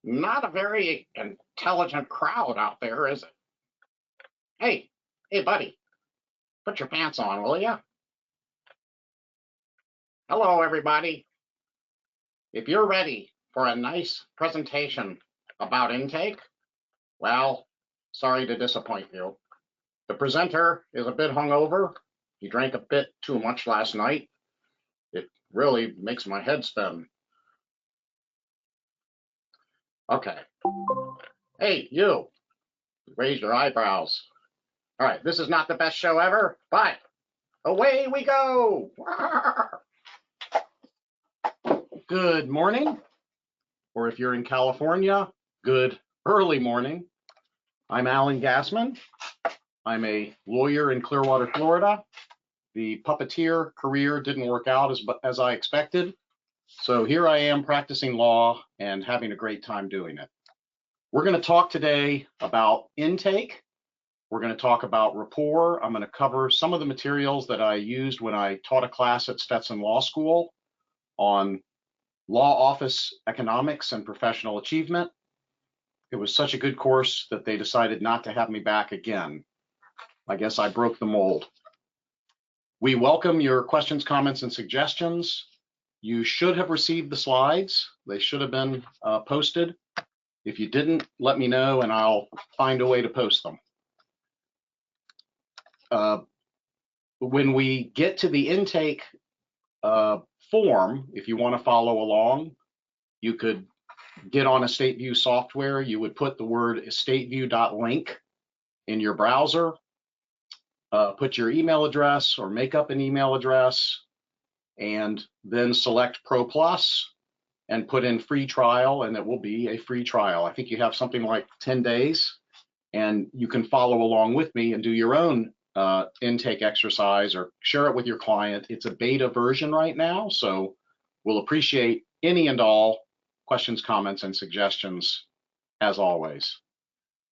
Not a very intelligent crowd out there, is it? Hey, buddy, put your pants on, will ya? Hello, everybody. If you're ready for a nice presentation about intake, well, sorry to disappoint you. The presenter is a bit hungover. He drank a bit too much last night. It really makes my head spin. Okay. Hey, you. Raise your eyebrows. All right, this is not the best show ever, but away we go. Good morning, or if you're in California, good early morning. I'm Alan Gassman. I'm a lawyer in Clearwater, Florida. The puppeteer career didn't work out as I expected, so here I am practicing law and having a great time doing it. We're going to talk today about intake. We're going to talk about rapport. I'm going to cover some of the materials that I used when I taught a class at Stetson Law School on law office economics and professional achievement. It was such a good course that they decided not to have me back again. I guess I broke the mold. We welcome your questions, comments, and suggestions. You should have received the slides. They should have been posted. If you didn't, let me know and I'll find a way to post them. When we get to the intake form, if you want to follow along, you could get on EstateView software. You would put the word estateview.link in your browser, put your email address or make up an email address, and then select Pro Plus and put in free trial, and it will be a free trial. I think you have something like 10 days, and you can follow along with me and do your own intake exercise or share it with your client. It's a beta version right now, so we'll appreciate any and all questions, comments, and suggestions as always.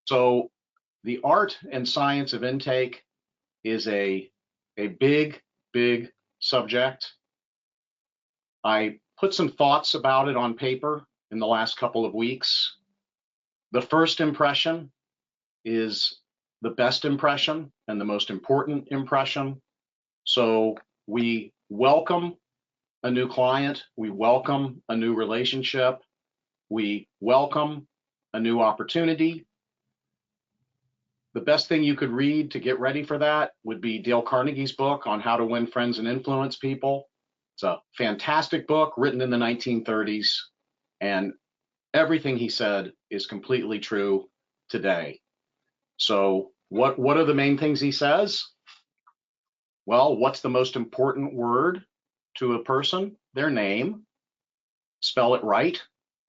So the art and science of intake is a big subject. I put some thoughts about it on paper in the last couple of weeks. The first impression is the best impression and the most important impression. So we welcome a new client, we welcome a new relationship, we welcome a new opportunity. The best thing you could read to get ready for that would be Dale Carnegie's book on how to win friends and influence people. It's a fantastic book written in the 1930s, and everything he said is completely true today. So what are the main things he says? Well, what's the most important word to a person? Their name. Spell it right.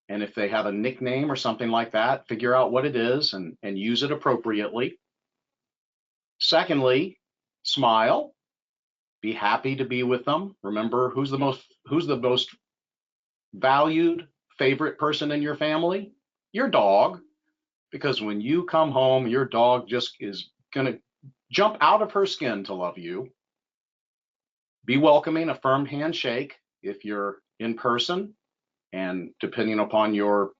And if they have a nickname or something like that, figure out what it is and use it appropriately. Secondly, smile. Be happy to be with them. Remember, who's the most valued favorite person in your family? Your dog. Because when you come home, your dog just is going to jump out of her skin to love you. Be welcoming, a firm handshake if you're in person, and depending upon your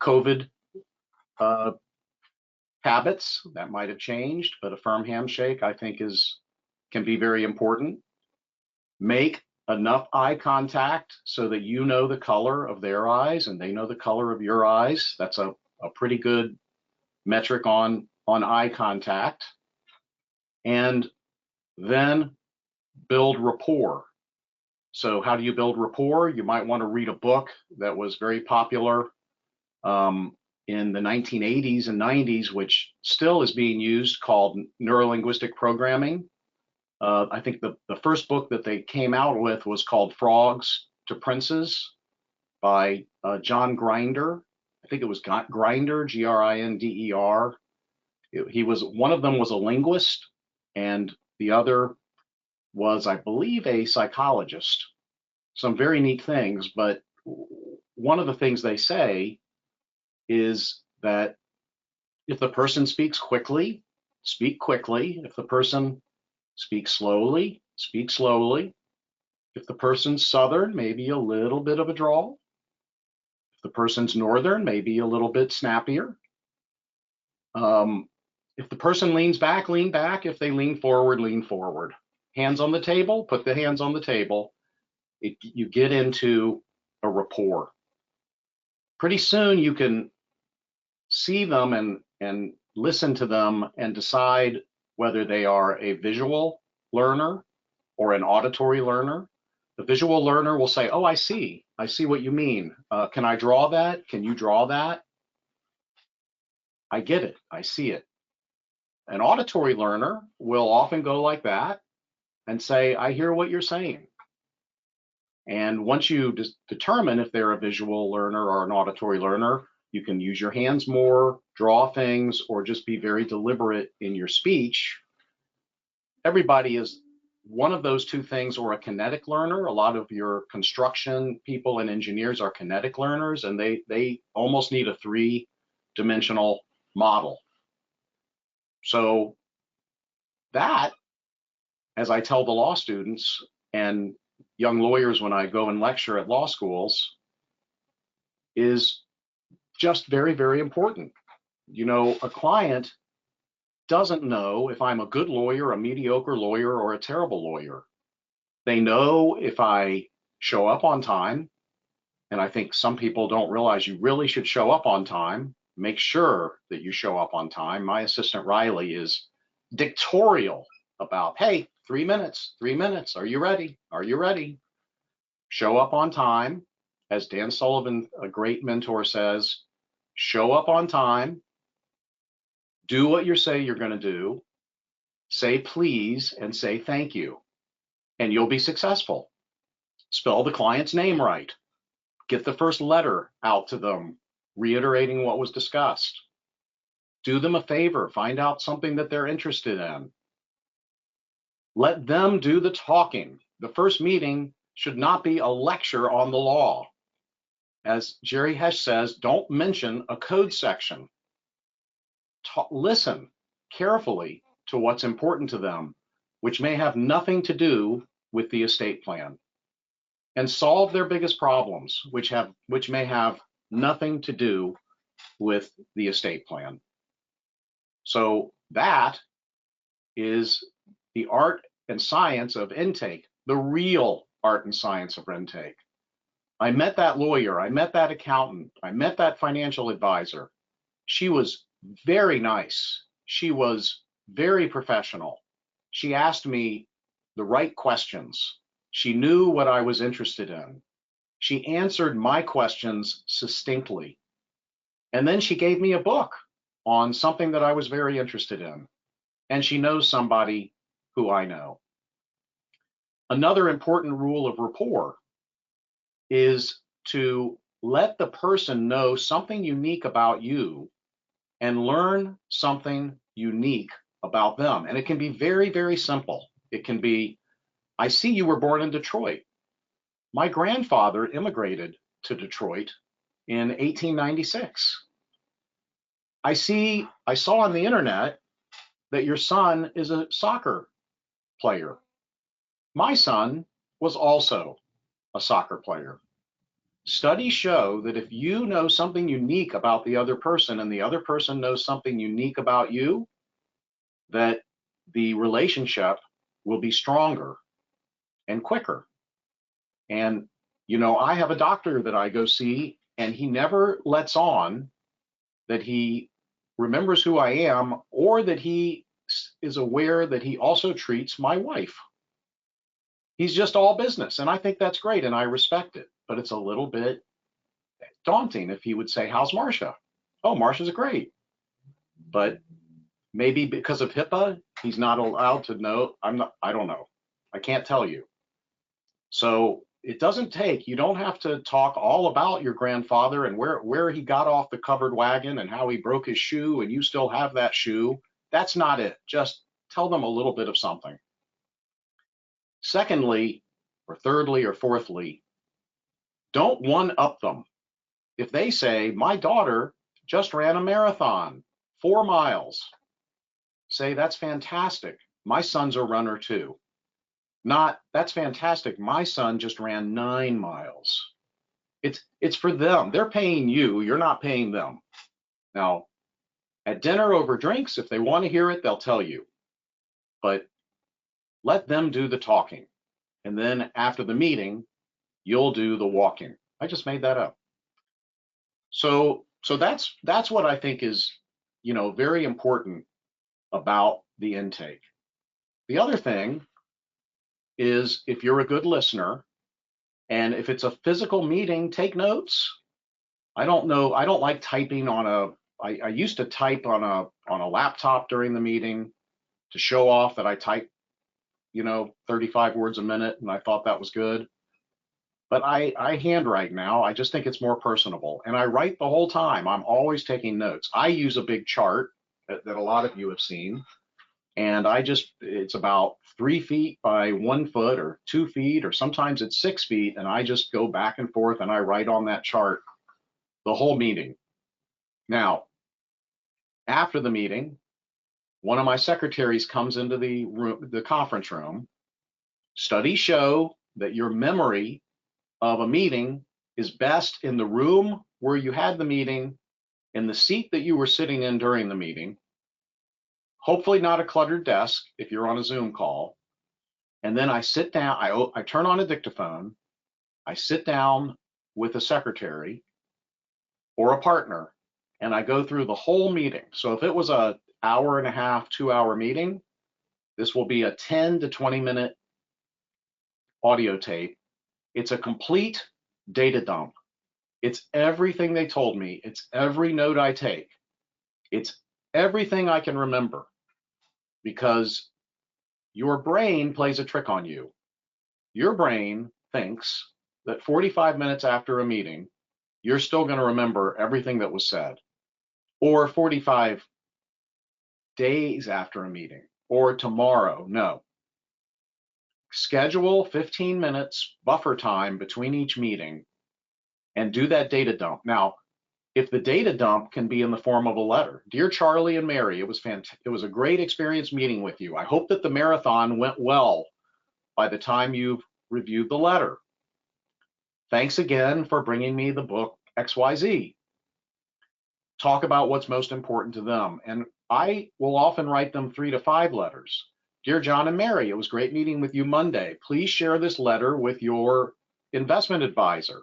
COVID habits, that might have changed, but a firm handshake I think can be very important. Make enough eye contact so that you know the color of their eyes and they know the color of your eyes. That's a pretty good metric on eye contact. And then build rapport. So how do you build rapport? You might want to read a book that was very popular in the 1980s and 90s, which still is being used, called Neurolinguistic Programming. I think the first book that they came out with was called Frogs to Princes by John Grinder. I think it was Grinder, Grinder. One of them was a linguist, and the other was, I believe, a psychologist. Some very neat things, but one of the things they say is that if the person speaks quickly, speak quickly. If the person speaks slowly, speak slowly. If the person's Southern, maybe a little bit of a drawl. If the person's northern, maybe a little bit snappier. If the person leans back, lean back. If they lean forward, lean forward. Hands on the table, put the hands on the table. You get into a rapport. Pretty soon you can see them and listen to them and decide whether they are a visual learner or an auditory learner. The visual learner will say, oh, I see what you mean. Can I draw that? Can you draw that? I get it, I see it. An auditory learner will often go like that and say, I hear what you're saying. And once you determine if they're a visual learner or an auditory learner, you can use your hands more, draw things, or just be very deliberate in your speech. Everybody is one of those two things or a kinetic learner. A lot of your construction people and engineers are kinetic learners, and they almost need a three-dimensional model. So that, as I tell the law students and young lawyers when I go and lecture at law schools, is just very, very important. You know, a client doesn't know if I'm a good lawyer, a mediocre lawyer, or a terrible lawyer. They know if I show up on time, and I think some people don't realize you really should show up on time. Make sure that you show up on time. My assistant Riley is dictatorial about, hey, 3 minutes, 3 minutes. Are you ready? Are you ready? Show up on time. As Dan Sullivan, a great mentor, says, show up on time. Do what you say you're going to do. Say please and say thank you, and you'll be successful. Spell the client's name right. Get the first letter out to them, reiterating what was discussed. Do them a favor. Find out something that they're interested in. Let them do the talking. The first meeting should not be a lecture on the law. As Jerry Hesh says, don't mention a code section. Listen carefully to what's important to them, which may have nothing to do with the estate plan, and solve their biggest problems, which may have nothing to do with the estate plan. So that is the art and science of intake, the real art and science of intake. I met that lawyer, I met that accountant, I met that financial advisor. She was very nice. She was very professional. She asked me the right questions. She knew what I was interested in. She answered my questions succinctly. And then she gave me a book on something that I was very interested in. And she knows somebody who I know. Another important rule of rapport is to let the person know something unique about you and learn something unique about them. And it can be very, very simple. It can be, I see you were born in Detroit. My grandfather immigrated to Detroit in 1896. I saw on the internet that your son is a soccer player. My son was also a soccer player. Studies show that if you know something unique about the other person and the other person knows something unique about you, that the relationship will be stronger and quicker. And, you know, I have a doctor that I go see, and he never lets on that he remembers who I am or that he is aware that he also treats my wife. He's just all business, and I think that's great, and I respect it. But it's a little bit daunting if he would say, how's Marcia? Oh, Marcia's great. But maybe because of HIPAA, he's not allowed to know. I don't know. I can't tell you. So it doesn't take, you don't have to talk all about your grandfather and where he got off the covered wagon and how he broke his shoe and you still have that shoe. That's not it. Just tell them a little bit of something. Secondly, or thirdly, or fourthly, don't one-up them. If they say, my daughter just ran a marathon, 4 miles, say, that's fantastic. My son's a runner too. Not, that's fantastic. My son just ran 9 miles. It's for them. They're paying you. You're not paying them. Now, at dinner over drinks, if they want to hear it, they'll tell you. But let them do the talking. And then after the meeting, you'll do the walking. I just made that up. So that's what I think is, very important about the intake. The other thing is, if you're a good listener, and if it's a physical meeting, take notes. I don't know. I don't like typing on a. I used to type on a laptop during the meeting to show off that I type, 35 words a minute, and I thought that was good. But I handwrite now. I just think it's more personable, and I write the whole time. I'm always taking notes. I use a big chart that a lot of you have seen, and it's about 3 feet by 1 foot or 2 feet, or sometimes it's 6 feet, and I just go back and forth and I write on that chart the whole meeting. Now, after the meeting, one of my secretaries comes into the conference room. Studies show that your memory of a meeting is best in the room where you had the meeting, in the seat that you were sitting in during the meeting, hopefully not a cluttered desk if you're on a Zoom call. And then I sit down, I turn on a dictaphone, I sit down with a secretary or a partner, and I go through the whole meeting. So if it was an hour and a half, 2-hour meeting, this will be a 10 to 20 minute audio tape. It's a complete data dump. It's everything they told me. It's every note I take. It's everything I can remember, because your brain plays a trick on you. Your brain thinks that 45 minutes after a meeting, you're still going to remember everything that was said, or 45 days after a meeting, or tomorrow. No. Schedule 15 minutes buffer time between each meeting and do that data dump. Now, if the data dump can be in the form of a letter, Dear Charlie and Mary, it was a great experience meeting with you. I hope that the marathon went well by the time you've reviewed the letter. Thanks again for bringing me the book XYZ. Talk about what's most important to them. And I will often write them 3 to 5 letters. Dear John and Mary, it was great meeting with you Monday. Please share this letter with your investment advisor.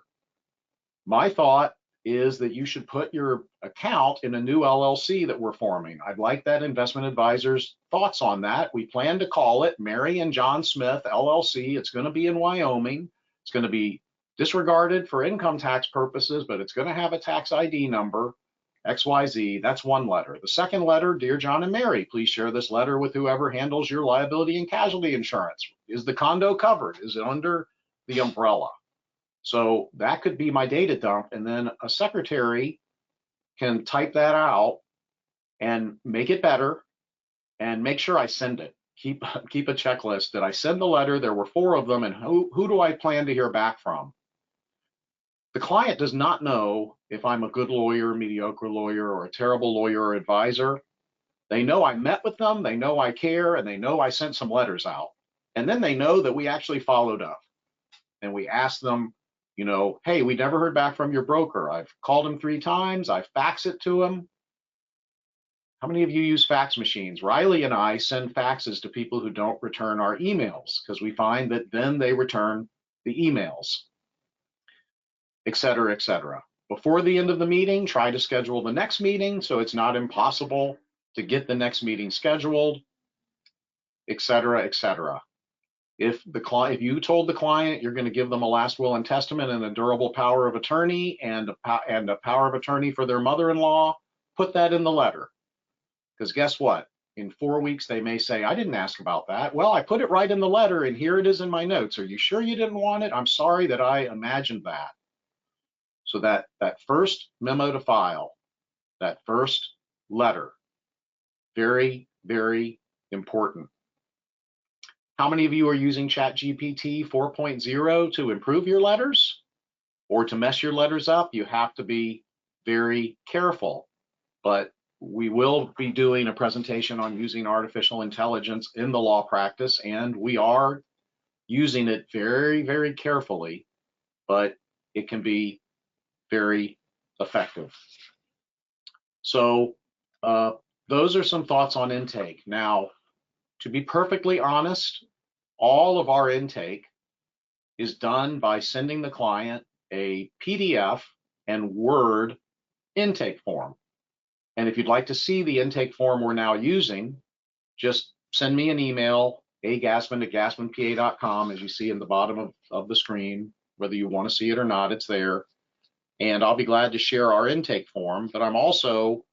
My thought is that you should put your account in a new LLC that we're forming. I'd like that investment advisor's thoughts on that. We plan to call it Mary and John Smith LLC. It's going to be in Wyoming. It's going to be disregarded for income tax purposes, but it's going to have a tax ID number, XYZ. That's one letter. The second letter, Dear John and Mary, please share this letter with whoever handles your liability and casualty insurance. Is the condo covered? Is it under the umbrella? So that could be my data dump, and then a secretary can type that out and make it better and make sure I send it. Keep a checklist. Did I send the letter? There were 4 of them, and who do I plan to hear back from? The client does not know if I'm a good lawyer, mediocre lawyer, or a terrible lawyer or advisor. They know I met with them, they know I care, and they know I sent some letters out. And then they know that we actually followed up. And we asked them, hey, we never heard back from your broker. I've called him 3 times. I fax it to him. How many of you use fax machines? Riley and I send faxes to people who don't return our emails, because we find that then they return the emails, et cetera, et cetera. Before the end of the meeting, try to schedule the next meeting so it's not impossible to get the next meeting scheduled, et cetera, et cetera. If you told the client you're going to give them a last will and testament and a durable power of attorney and a power of attorney for their mother-in-law, put that in the letter. Because guess what? In 4 weeks, they may say, I didn't ask about that. Well, I put it right in the letter, and here it is in my notes. Are you sure you didn't want it? I'm sorry that I imagined that. So that first memo to file, that first letter, very, very important. How many of you are using ChatGPT 4.0 to improve your letters or to mess your letters up? You have to be very careful. But we will be doing a presentation on using artificial intelligence in the law practice, and we are using it very, very carefully, but it can be very effective. So those are some thoughts on intake. Now, to be perfectly honest, all of our intake is done by sending the client a PDF and Word intake form. And if you'd like to see the intake form we're now using, just send me an email, agassman@gassmanpa.com, as you see in the bottom of the screen. Whether you want to see it or not, it's there. And I'll be glad to share our intake form, but I'm also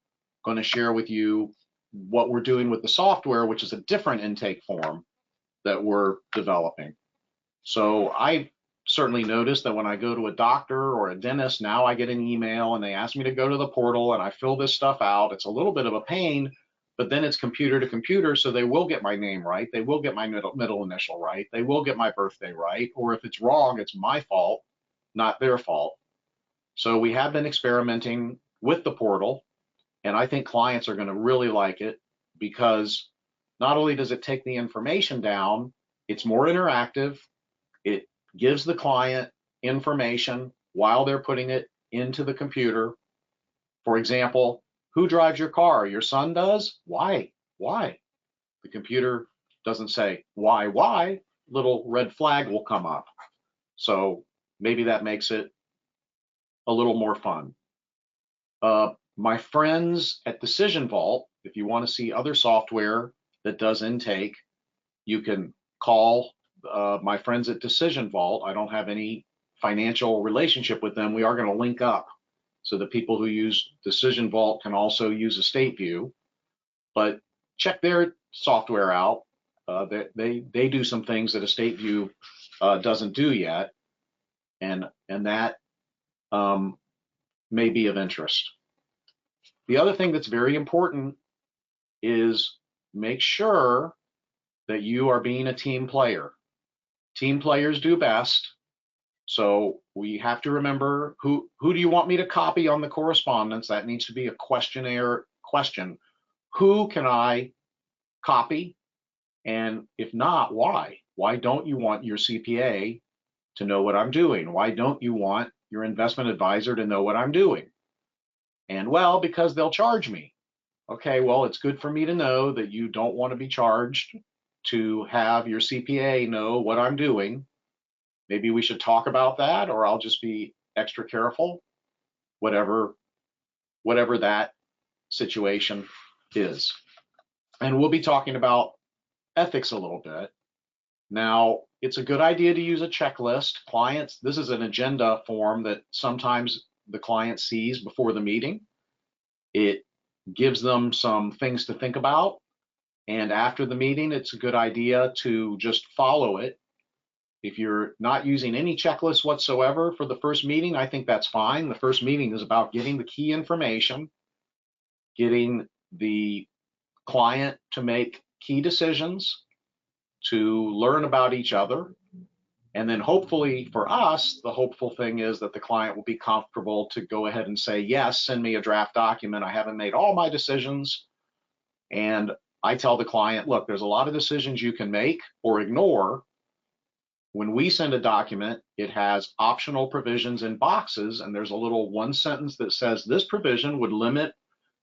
going to share with you what we're doing with the software, which is a different intake form that we're developing. So I certainly noticed that when I go to a doctor or a dentist, now I get an email and they ask me to go to the portal and I fill this stuff out. It's a little bit of a pain, but then it's computer to computer, so they will get my name right. They will get my middle initial right. They will get my birthday right. Or if it's wrong, it's my fault, not their fault. So we have been experimenting with the portal, and I think clients are going to really like it because not only does it take the information down, it's more interactive. It gives the client information while they're putting it into the computer. For example, who drives your car? Your son does? Why? Why? The computer doesn't say why? Little red flag will come up. So maybe that makes it a little more fun. My friends at Decision Vault, if you want to see other software that does intake, you can call my friends at Decision Vault. I don't have any financial relationship with them. We are going to link up so that people who use Decision Vault can also use Estate View. But check their software out. They do some things that Estate View doesn't do yet, and that may be of interest. The other thing that's very important is make sure that you are being a team player. Team players do best. So we have to remember who do you want me to copy on the correspondence? That needs to be a questionnaire question. Who can I copy? And if not, why? Why don't you want your CPA to know what I'm doing? Why don't you want your investment advisor to know what I'm doing? And well, because they'll charge me. Okay, well, it's good for me to know that you don't want to be charged to have your CPA know what I'm doing. Maybe we should talk about that, or I'll just be extra careful, whatever that situation is. And we'll be talking about ethics a little bit. Now, it's a good idea to use a checklist. Clients, this is an agenda form that sometimes the client sees before the meeting. It gives them some things to think about. And after the meeting, it's a good idea to just follow it. If you're not using any checklist whatsoever for the first meeting, I think that's fine. The first meeting is about getting the key information, getting the client to make key decisions, to learn about each other. And then hopefully for us, the hopeful thing is that the client will be comfortable to go ahead and say, yes, send me a draft document. I haven't made all my decisions. And I tell the client, look, there's a lot of decisions you can make or ignore. When we send a document, it has optional provisions in boxes, and there's a little one sentence that says this provision would limit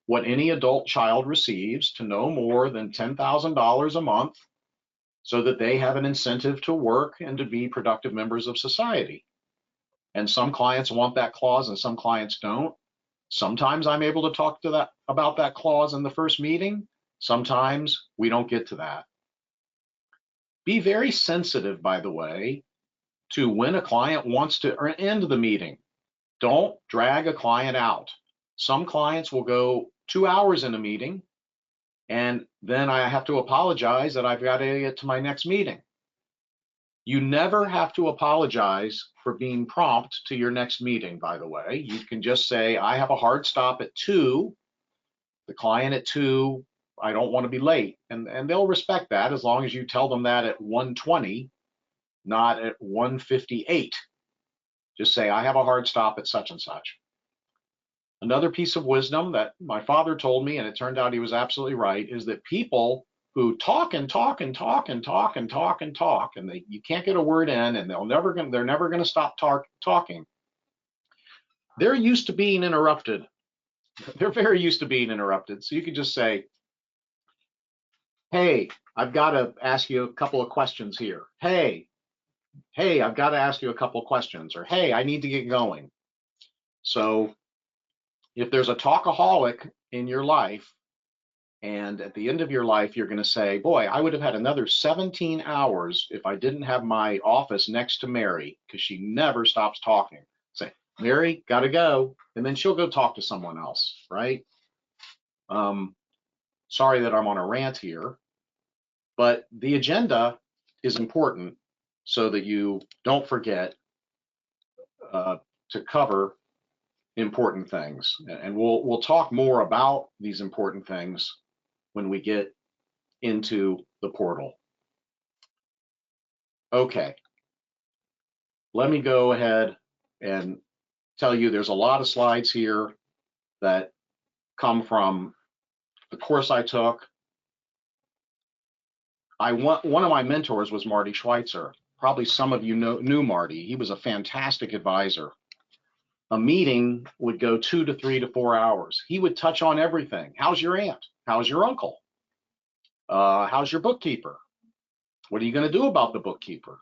what any adult child receives to no more than $10,000 a month, so that they have an incentive to work and to be productive members of society. And some clients want that clause and some clients don't. Sometimes I'm able to talk to about that clause in the first meeting. Sometimes we don't get to that. Be very sensitive, by the way, to when a client wants to end the meeting. Don't drag a client out. Some clients will go 2 hours in a meeting, and then I have to apologize that I've got to get to my next meeting. You never have to apologize for being prompt to your next meeting, by the way. You can just say, I have a hard stop at 2, the client at 2, I don't want to be late. And they'll respect that as long as you tell them that at 1:20, not at 1:58. Just say, I have a hard stop at such and such. Another piece of wisdom that my father told me, and it turned out he was absolutely right, is that people who talk and talk and talk and talk and talk and talk, and you can't get a word in, and they're never going to stop talking. they're used to being interrupted. They're very used to being interrupted. So you can just say, hey, I've got to ask you a couple of questions here. Hey, I've got to ask you a couple of questions, or hey, I need to get going. So if there's a talkaholic in your life, and at the end of your life, you're going to say, boy, I would have had another 17 hours if I didn't have my office next to Mary, because she never stops talking. Say, Mary, got to go. And then she'll go talk to someone else, right? Sorry that I'm on a rant here, but the agenda is important so that you don't forget to cover important things. And we'll talk more about these important things when we get into the portal. Okay, let me go ahead and tell you there's a lot of slides here that come from the course I took. One of my mentors was Marty Schweitzer. Probably some of you knew Marty. He was a fantastic advisor. A meeting would go 2 to 3 to 4 hours. He would touch on everything. How's your aunt? How's your uncle? How's your bookkeeper? What are you going to do about the bookkeeper?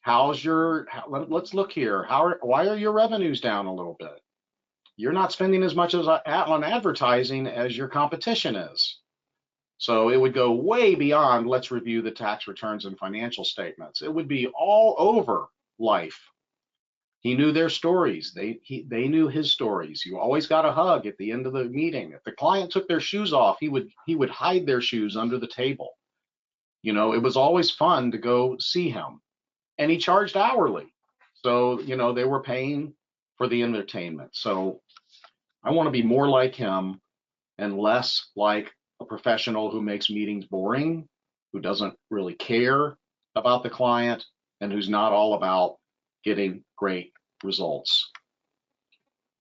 Let's look here. Why are your revenues down a little bit? You're not spending as much on advertising as your competition is. So it would go way beyond, let's review the tax returns and financial statements. It would be all over life. He knew their stories. They knew his stories. You always got a hug at the end of the meeting. If the client took their shoes off, he would hide their shoes under the table. You know, it was always fun to go see him. And he charged hourly. So, you know, they were paying for the entertainment. So I want to be more like him and less like a professional who makes meetings boring, who doesn't really care about the client, and who's not all about getting great results.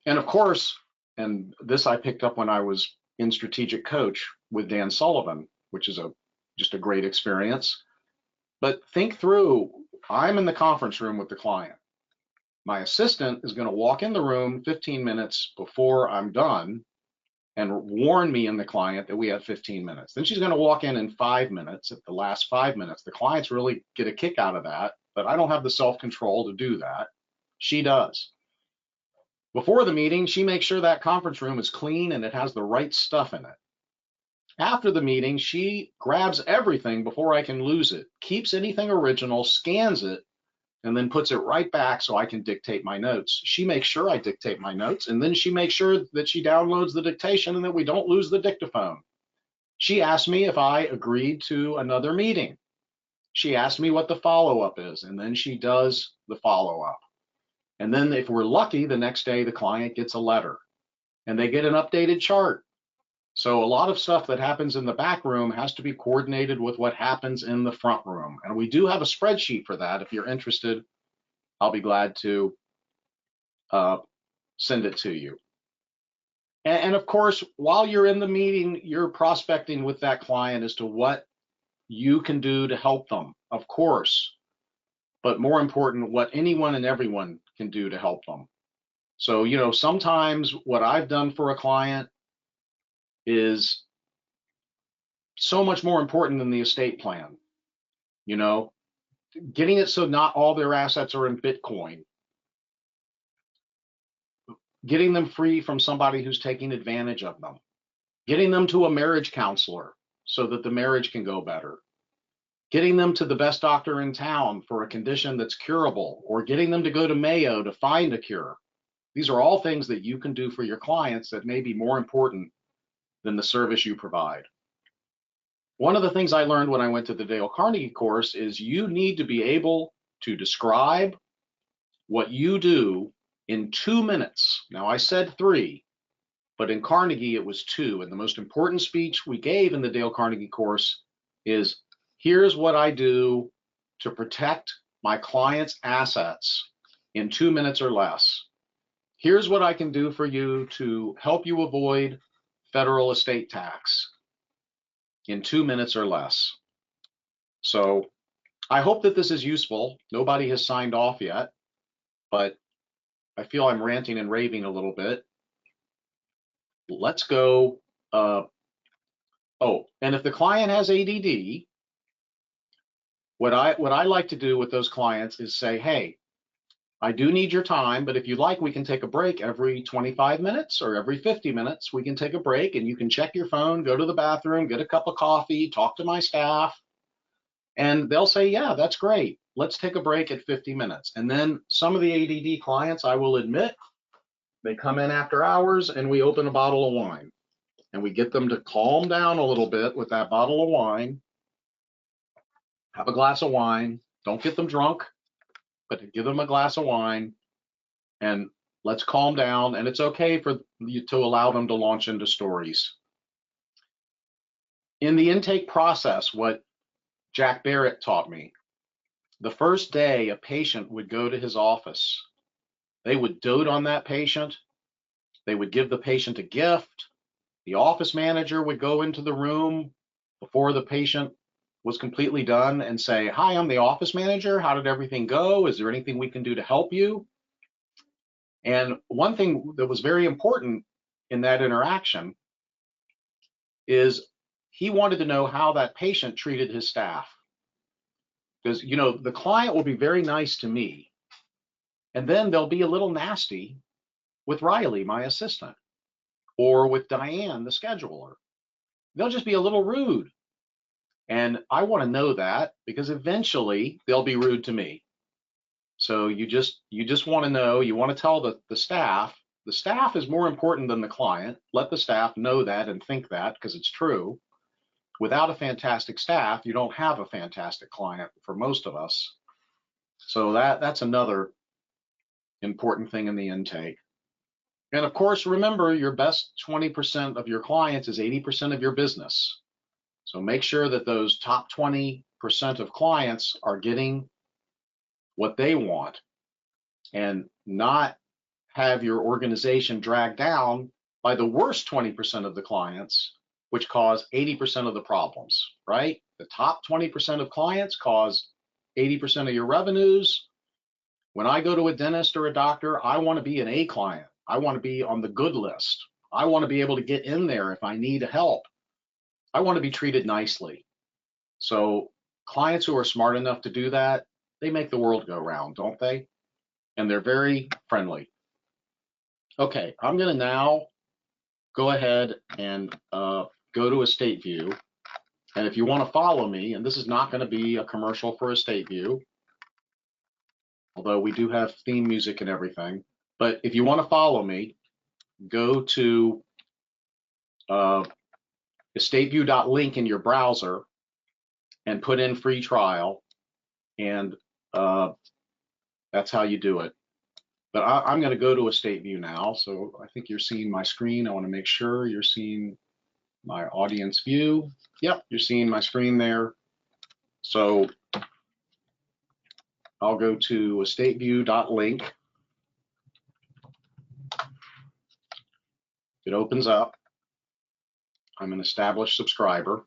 And of course, and this I picked up when I was in Strategic Coach with Dan Sullivan, which is just a great experience. But think through, I'm in the conference room with the client. My assistant is going to walk in the room 15 minutes before I'm done and warn me and the client that we have 15 minutes. Then she's going to walk in 5 minutes at the last 5 minutes. The clients really get a kick out of that, but I don't have the self-control to do that. She does. Before the meeting, she makes sure that conference room is clean and it has the right stuff in it. After the meeting, she grabs everything before I can lose it, keeps anything original, scans it, and then puts it right back so I can dictate my notes. She makes sure I dictate my notes, and then she makes sure that she downloads the dictation and that we don't lose the dictaphone. She asked me if I agreed to another meeting. She asked me what the follow-up is, and then she does the follow-up. And then if we're lucky, the next day the client gets a letter and they get an updated chart. So a lot of stuff that happens in the back room has to be coordinated with what happens in the front room. And we do have a spreadsheet for that. If you're interested, I'll be glad to send it to you. And of course, while you're in the meeting, you're prospecting with that client as to what you can do to help them, of course. But more important, what anyone and everyone can do to help them. So, you know, sometimes what I've done for a client is so much more important than the estate plan. You know, getting it so not all their assets are in Bitcoin, getting them free from somebody who's taking advantage of them, getting them to a marriage counselor so that the marriage can go better, getting them to the best doctor in town for a condition that's curable, or getting them to go to Mayo to find a cure. These are all things that you can do for your clients that may be more important than the service you provide. One of the things I learned when I went to the Dale Carnegie course is you need to be able to describe what you do in 2 minutes. Now, I said 3, but in Carnegie it was 2. And the most important speech we gave in the Dale Carnegie course is, here's what I do to protect my client's assets in 2 minutes or less. Here's what I can do for you to help you avoid federal estate tax in 2 minutes or less. So I hope that this is useful. Nobody has signed off yet, but I feel I'm ranting and raving a little bit. Let's go. Oh, and if the client has ADD, what I like to do with those clients is say, hey, I do need your time, but if you'd like, we can take a break every 25 minutes or every 50 minutes. We can take a break and you can check your phone, go to the bathroom, get a cup of coffee, talk to my staff. And they'll say, yeah, that's great. Let's take a break at 50 minutes. And then some of the ADD clients, I will admit, they come in after hours and we open a bottle of wine and we get them to calm down a little bit with that bottle of wine, have a glass of wine, don't get them drunk, but give them a glass of wine and let's calm down. And it's okay for you to allow them to launch into stories. In the intake process, what Jack Barrett taught me, the first day a patient would go to his office, they would dote on that patient. They would give the patient a gift. The office manager would go into the room before the patient was completely done and say, hi, I'm the office manager. How did everything go? Is there anything we can do to help you? And one thing that was very important in that interaction is he wanted to know how that patient treated his staff. Because, you know, the client will be very nice to me, and then they'll be a little nasty with Riley, my assistant, or with Diane, the scheduler. They'll just be a little rude. And I want to know that because eventually they'll be rude to me. So you just want to know, you want to tell the staff is more important than the client. Let the staff know that and think that because it's true. Without a fantastic staff, you don't have a fantastic client for most of us. So that's another important thing in the intake. And of course, remember your best 20% of your clients is 80% of your business. So make sure that those top 20% of clients are getting what they want and not have your organization dragged down by the worst 20% of the clients, which cause 80% of the problems, right? The top 20% of clients cause 80% of your revenues. When I go to a dentist or a doctor, I want to be an A client. I want to be on the good list. I want to be able to get in there if I need help. I want to be treated nicely. So clients who are smart enough to do that, they make the world go round, don't they? And they're very friendly. Okay, I'm going to now go ahead and go to Estate View. And if you want to follow me, and this is not going to be a commercial for Estate View, although we do have theme music and everything, but if you want to follow me, go to estateview.link in your browser and put in free trial, and that's how you do it. But I'm going to go to Estate View now. So I think you're seeing my screen. I want to make sure you're seeing my audience view. Yep, you're seeing my screen there. So I'll go to estateview.link. It opens up. I'm an established subscriber.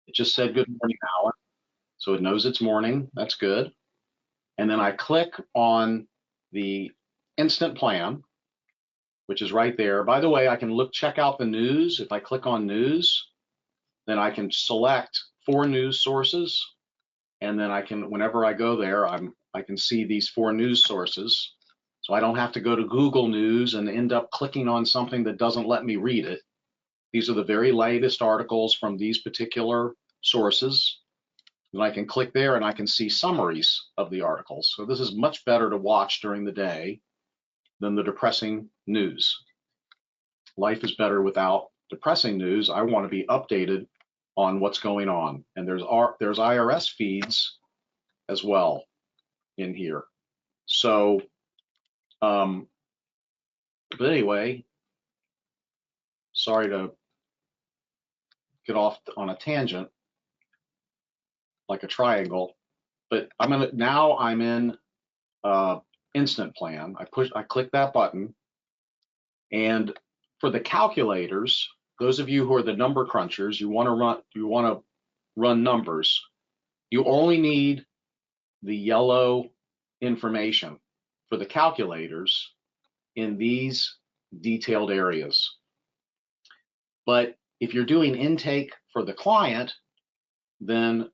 It just said good morning, Alan. So it knows it's morning. That's good. And then I click on the instant plan, which is right there. By the way, I can check out the news. If I click on news, then I can select 4 news sources. And then I can, whenever I go there, I can see these 4 news sources. So I don't have to go to Google News and end up clicking on something that doesn't let me read it. These are the very latest articles from these particular sources. And I can click there and I can see summaries of the articles. So this is much better to watch during the day than the depressing news. Life is better without depressing news. I want to be updated on what's going on. And there's IRS feeds as well in here. So, but anyway, sorry to get off on a tangent like a triangle, but I'm in instant plan. I click that button, and for the calculators, those of you who are the number crunchers, you want to run numbers. You only need the yellow information. for the calculators in these detailed areas. But if you're doing intake for the client, then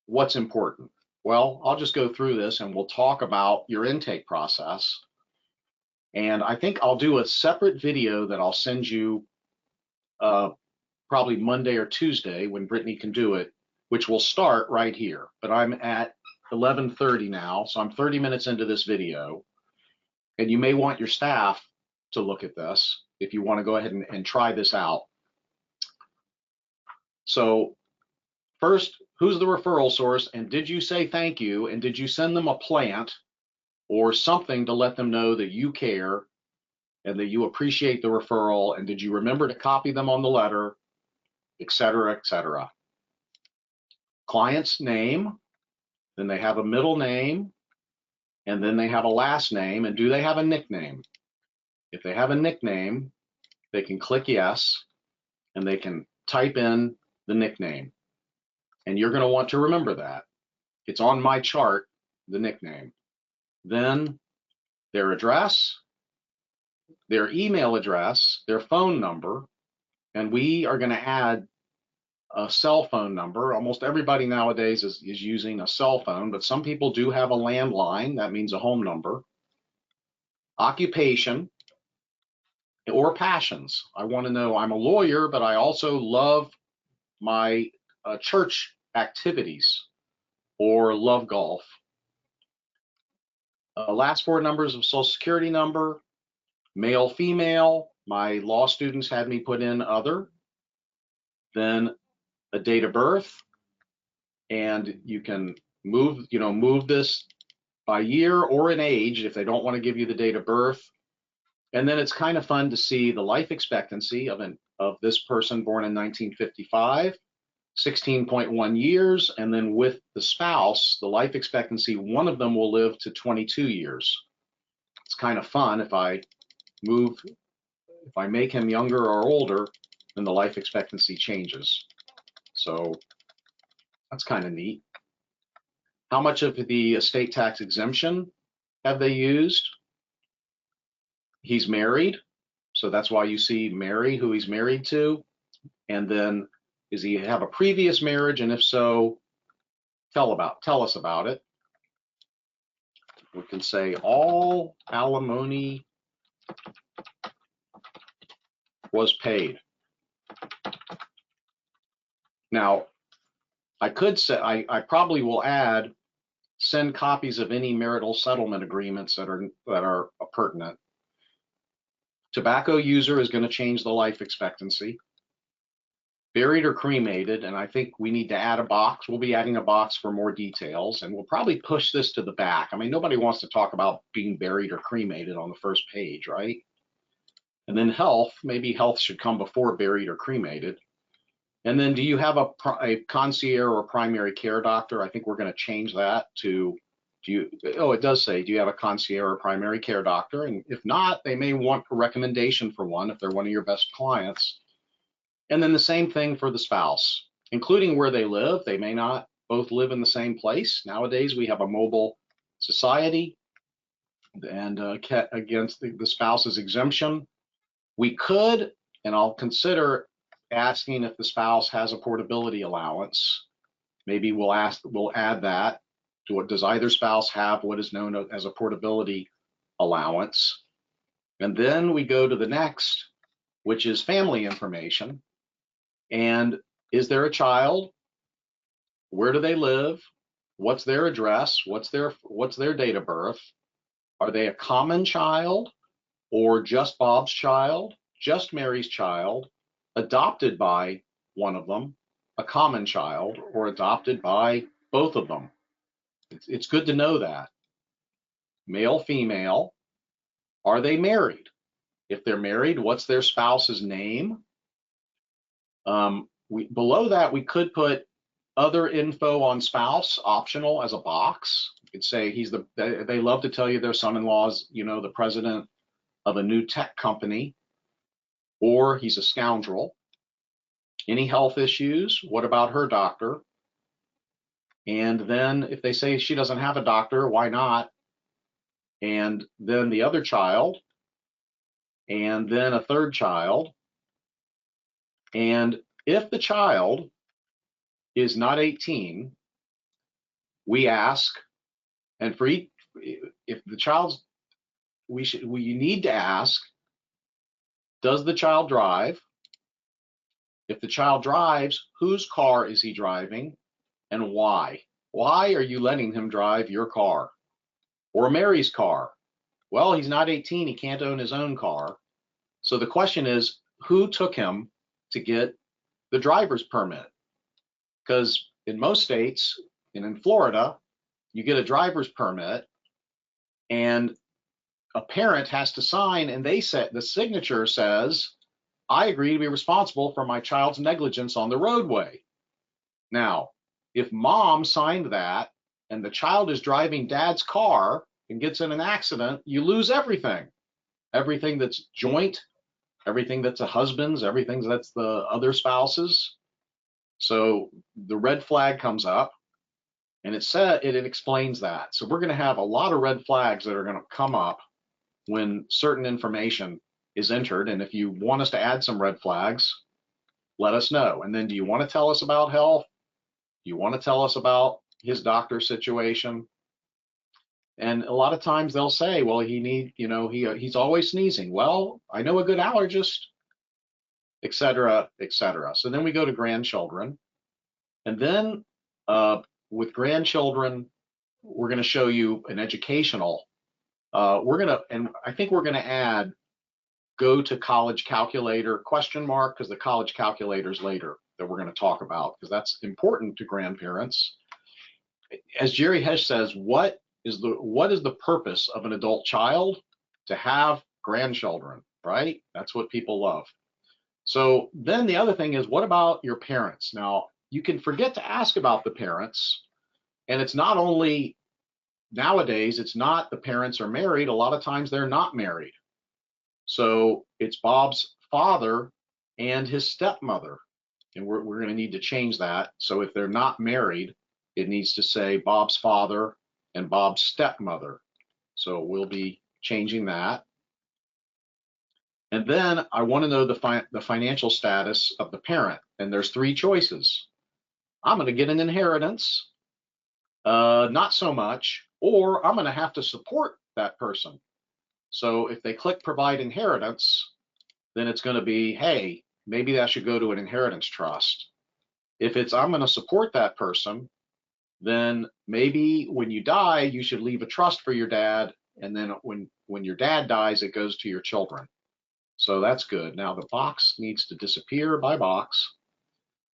what's important? Well, I'll just go through this and we'll talk about your intake process. And I think I'll do a separate video that I'll send you probably Monday or Tuesday when Brittany can do it, which will start right here. But I'm at 11:30 now, so I'm 30 minutes into this video. And you may want your staff to look at this if you want to go ahead and try this out. So first, who's the referral source, and did you say thank you, and did you send them a plant or something to let them know that you care and that you appreciate the referral, and did you remember to copy them on the letter, et cetera, et cetera. Client's name, then they have a middle name, and then they have a last name, and do they have a nickname? If they have a nickname, they can click yes, and they can type in the nickname. And you're going to want to remember that. It's on my chart, the nickname. Then their address, their email address, their phone number, and we are going to add a cell phone number. Almost everybody nowadays is using a cell phone, but some people do have a landline. That means a home number. Occupation or passions. I want to know, I'm a lawyer, but I also love my church activities or love golf. Last four numbers of social security number, male, female. My law students had me put in other. Then a date of birth, and you can move this by year or an age if they don't want to give you the date of birth. And then it's kind of fun to see the life expectancy of this person born in 1955, 16.1 years, and then with the spouse, the life expectancy, one of them will live to 22 years. It's kind of fun if I make him younger or older, then the life expectancy changes. So that's kind of neat. How much of the estate tax exemption have they used? He's married, so that's why you see Mary, who he's married to. And then, does he have a previous marriage? And if so, tell us about it. We can say all alimony was paid. Now, I could say, I probably will add, send copies of any marital settlement agreements that are pertinent. Tobacco user is going to change the life expectancy. Buried or cremated, and I think we need to add a box. We'll be adding a box for more details, and we'll probably push this to the back. I mean, nobody wants to talk about being buried or cremated on the first page, right? And then health, maybe health should come before buried or cremated. And then do you have a concierge or primary care doctor? I think we're going to change that to, it does say, do you have a concierge or primary care doctor? And if not, they may want a recommendation for one if they're one of your best clients. And then the same thing for the spouse, including where they live. They may not both live in the same place. Nowadays, we have a mobile society, and against the spouse's exemption, we could, and I'll consider asking if the spouse has a portability allowance. Maybe we'll add that to what does either spouse have what is known as a portability allowance. And then we go to the next, which is family information. And is there a child? Where do they live? What's their address? What's their date of birth? Are they a common child or just Bob's child, just Mary's child, adopted by one of them, a common child, or adopted by both of them? It's good to know that. Male, female. Are they married? If they're married, what's their spouse's name? Below that, we could put other info on spouse, optional as a box. You could say they love to tell you their son-in-law's, the president of a new tech company, or he's a scoundrel. Any health issues? What about her doctor? And then if they say she doesn't have a doctor, why not? and then the other child, and then a third child. And if the child is not 18, we ask, and for each, if the child's, we need to ask, does the child drive? If the child drives, whose car is he driving and why? Why are you letting him drive your car or Mary's car? Well, he's not 18, he can't own his own car. So the question is, who took him to get the driver's permit? Because in most states, and in Florida, you get a driver's permit and a parent has to sign, and they said the signature says, I agree to be responsible for my child's negligence on the roadway. Now, if mom signed that and the child is driving dad's car and gets in an accident, you lose everything. Everything that's joint, everything that's a husband's, everything that's the other spouse's. So the red flag comes up, and it explains that. So we're going to have a lot of red flags that are going to come up when certain information is entered. And if you want us to add some red flags, let us know. And then, do you want to tell us about health? Do you want to tell us about his doctor situation? And a lot of times they'll say, well, he's always sneezing. Well, I know a good allergist, et cetera, et cetera. So then we go to grandchildren. And then with grandchildren, we're going to show you an educational. And I think we're going to add go to college calculator ? Because the college calculator's later that we're going to talk about, because that's important to grandparents. As Jerry Hesh says, what is the purpose of an adult child? To have grandchildren, right? That's what people love. So then the other thing is, what about your parents? Now, you can forget to ask about the parents, and it's not only nowadays, it's not the parents are married. A lot of times they're not married. So it's Bob's father and his stepmother. And we're going to need to change that. So if they're not married, it needs to say Bob's father and Bob's stepmother. So we'll be changing that. And then I want to know the financial status of the parent. And there's 3 choices. I'm going to get an inheritance, not so much, or I'm going to have to support that person. So if they click provide inheritance, then it's going to be, hey, maybe that should go to an inheritance trust. If it's I'm going to support that person, then maybe when you die, you should leave a trust for your dad. And then when your dad dies, it goes to your children. So that's good. Now the box needs to disappear by box.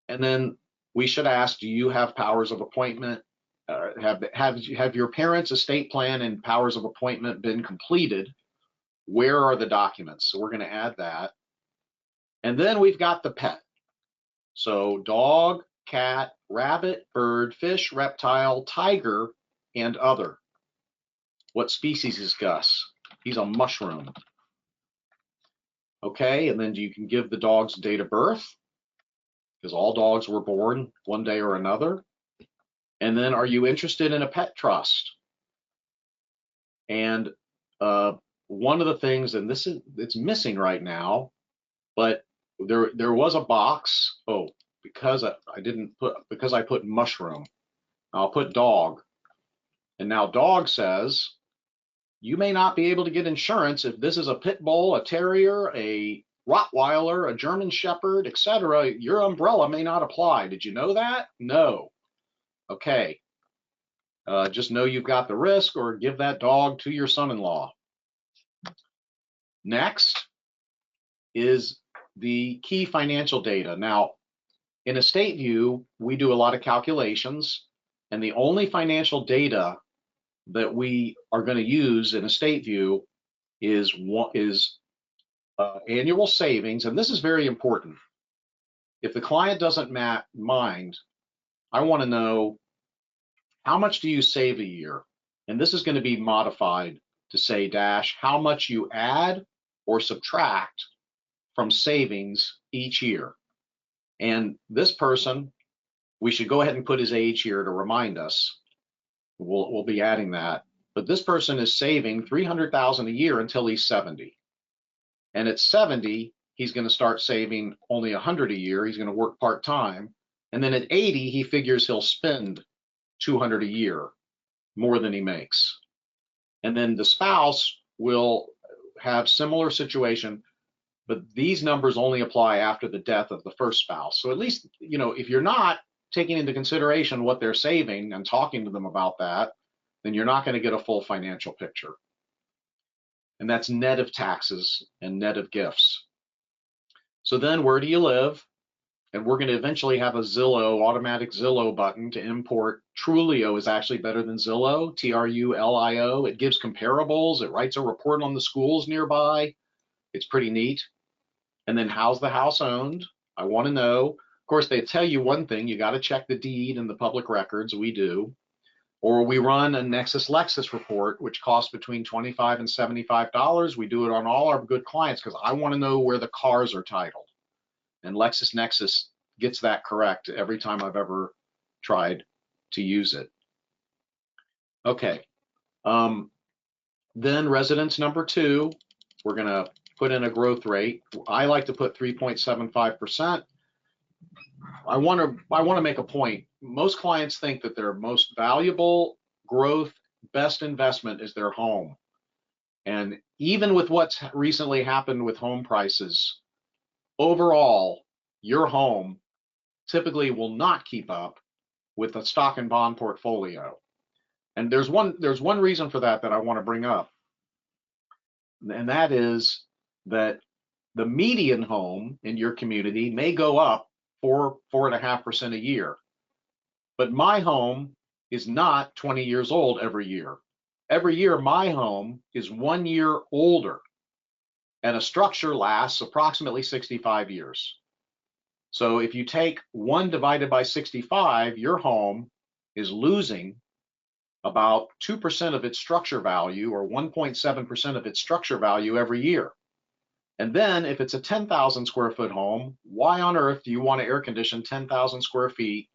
And then we should ask, do you have powers of appointment? Have your parents' estate plan and powers of appointment been completed? Where are the documents? So we're going to add that. And then we've got the pet. So dog, cat, rabbit, bird, fish, reptile, tiger, and other. What species is Gus? He's a mushroom. Okay, and then you can give the dog's date of birth, because all dogs were born one day or another. And then, are you interested in a pet trust? And one of the things, and it's missing right now, but there was a box. Oh, because I put mushroom, I'll put dog. And now dog says, you may not be able to get insurance if this is a pit bull, a terrier, a Rottweiler, a German Shepherd, etc. Your umbrella may not apply. Did you know that? No. Okay. Just know you've got the risk, or give that dog to your son-in-law. Next is the key financial data. Now, in Estate View, we do a lot of calculations, and the only financial data that we are going to use in Estate View is annual savings, and this is very important. If the client doesn't mind, I want to know, how much do you save a year? And this is going to be modified to say dash how much you add or subtract from savings each year. And this person, we should go ahead and put his age here to remind us. We'll be adding that. But this person is saving $300,000 a year until he's 70. And at 70, he's going to start saving only $100 a year. He's going to work part-time. And then at 80, he figures he'll spend $200 a year more than he makes. And then the spouse will have similar situation, but these numbers only apply after the death of the first spouse. So at least, if you're not taking into consideration what they're saving and talking to them about that, then you're not going to get a full financial picture. And that's net of taxes and net of gifts. So then where do you live? And we're going to eventually have a Zillow, automatic Zillow button to import. Trulio is actually better than Zillow, Trulio. It gives comparables. It writes a report on the schools nearby. It's pretty neat. And then how's the house owned? I want to know. Of course, they tell you one thing. You got to check the deed and the public records. We do. Or we run a Nexus Lexus report, which costs between $25 and $75. We do it on all our good clients because I want to know where the cars are titled. And LexisNexis gets that correct every time I've ever tried to use it. Okay. Then residence number 2, we're going to put in a growth rate. I like to put 3.75%. I want to make a point. Most clients think that their most valuable growth, best investment is their home. And even with what's recently happened with home prices, overall, your home typically will not keep up with a stock and bond portfolio. And there's one reason for that I want to bring up. And that is that the median home in your community may go up 4.5% a year. But my home is not 20 years old every year. Every year, my home is 1 year older, and a structure lasts approximately 65 years. So if you take 1 divided by 65, your home is losing about 2% of its structure value, or 1.7% of its structure value every year. And then if it's a 10,000 square foot home, why on earth do you want to air condition 10,000 square feet?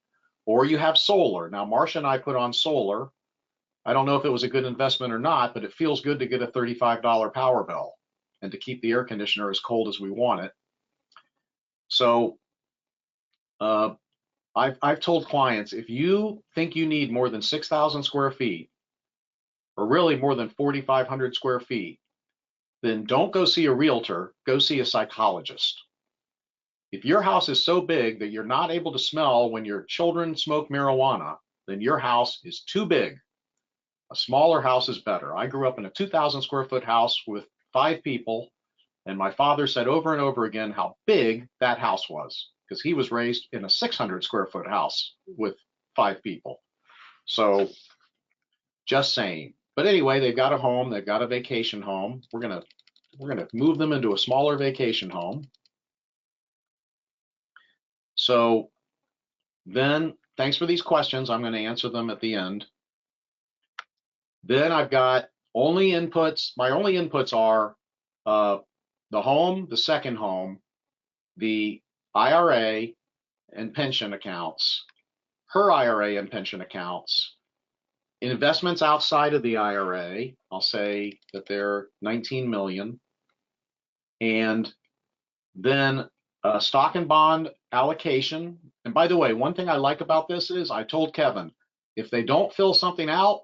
Or you have solar. Now, Marcia and I put on solar. I don't know if it was a good investment or not, but it feels good to get a $35 power bill and to keep the air conditioner as cold as we want it. So I've told clients, if you think you need more than 6,000 square feet, or really more than 4,500 square feet, then don't go see a realtor, go see a psychologist. If your house is so big that you're not able to smell when your children smoke marijuana, then your house is too big. A smaller house is better. I grew up in a 2,000 square foot house with 5 people, and my father said over and over again how big that house was, because he was raised in a 600 square foot house with 5 people. So just saying. But anyway, they've got a home, they've got a vacation home. We're gonna move them into a smaller vacation home. So then, thanks for these questions. I'm going to answer them at the end. Then I've got only inputs. My only inputs are the home, the second home, the IRA and pension accounts, her IRA and pension accounts, investments outside of the IRA. I'll say that they're 19 million. And then stock and bond allocation. And by the way, one thing I like about this is I told Kevin, if they don't fill something out,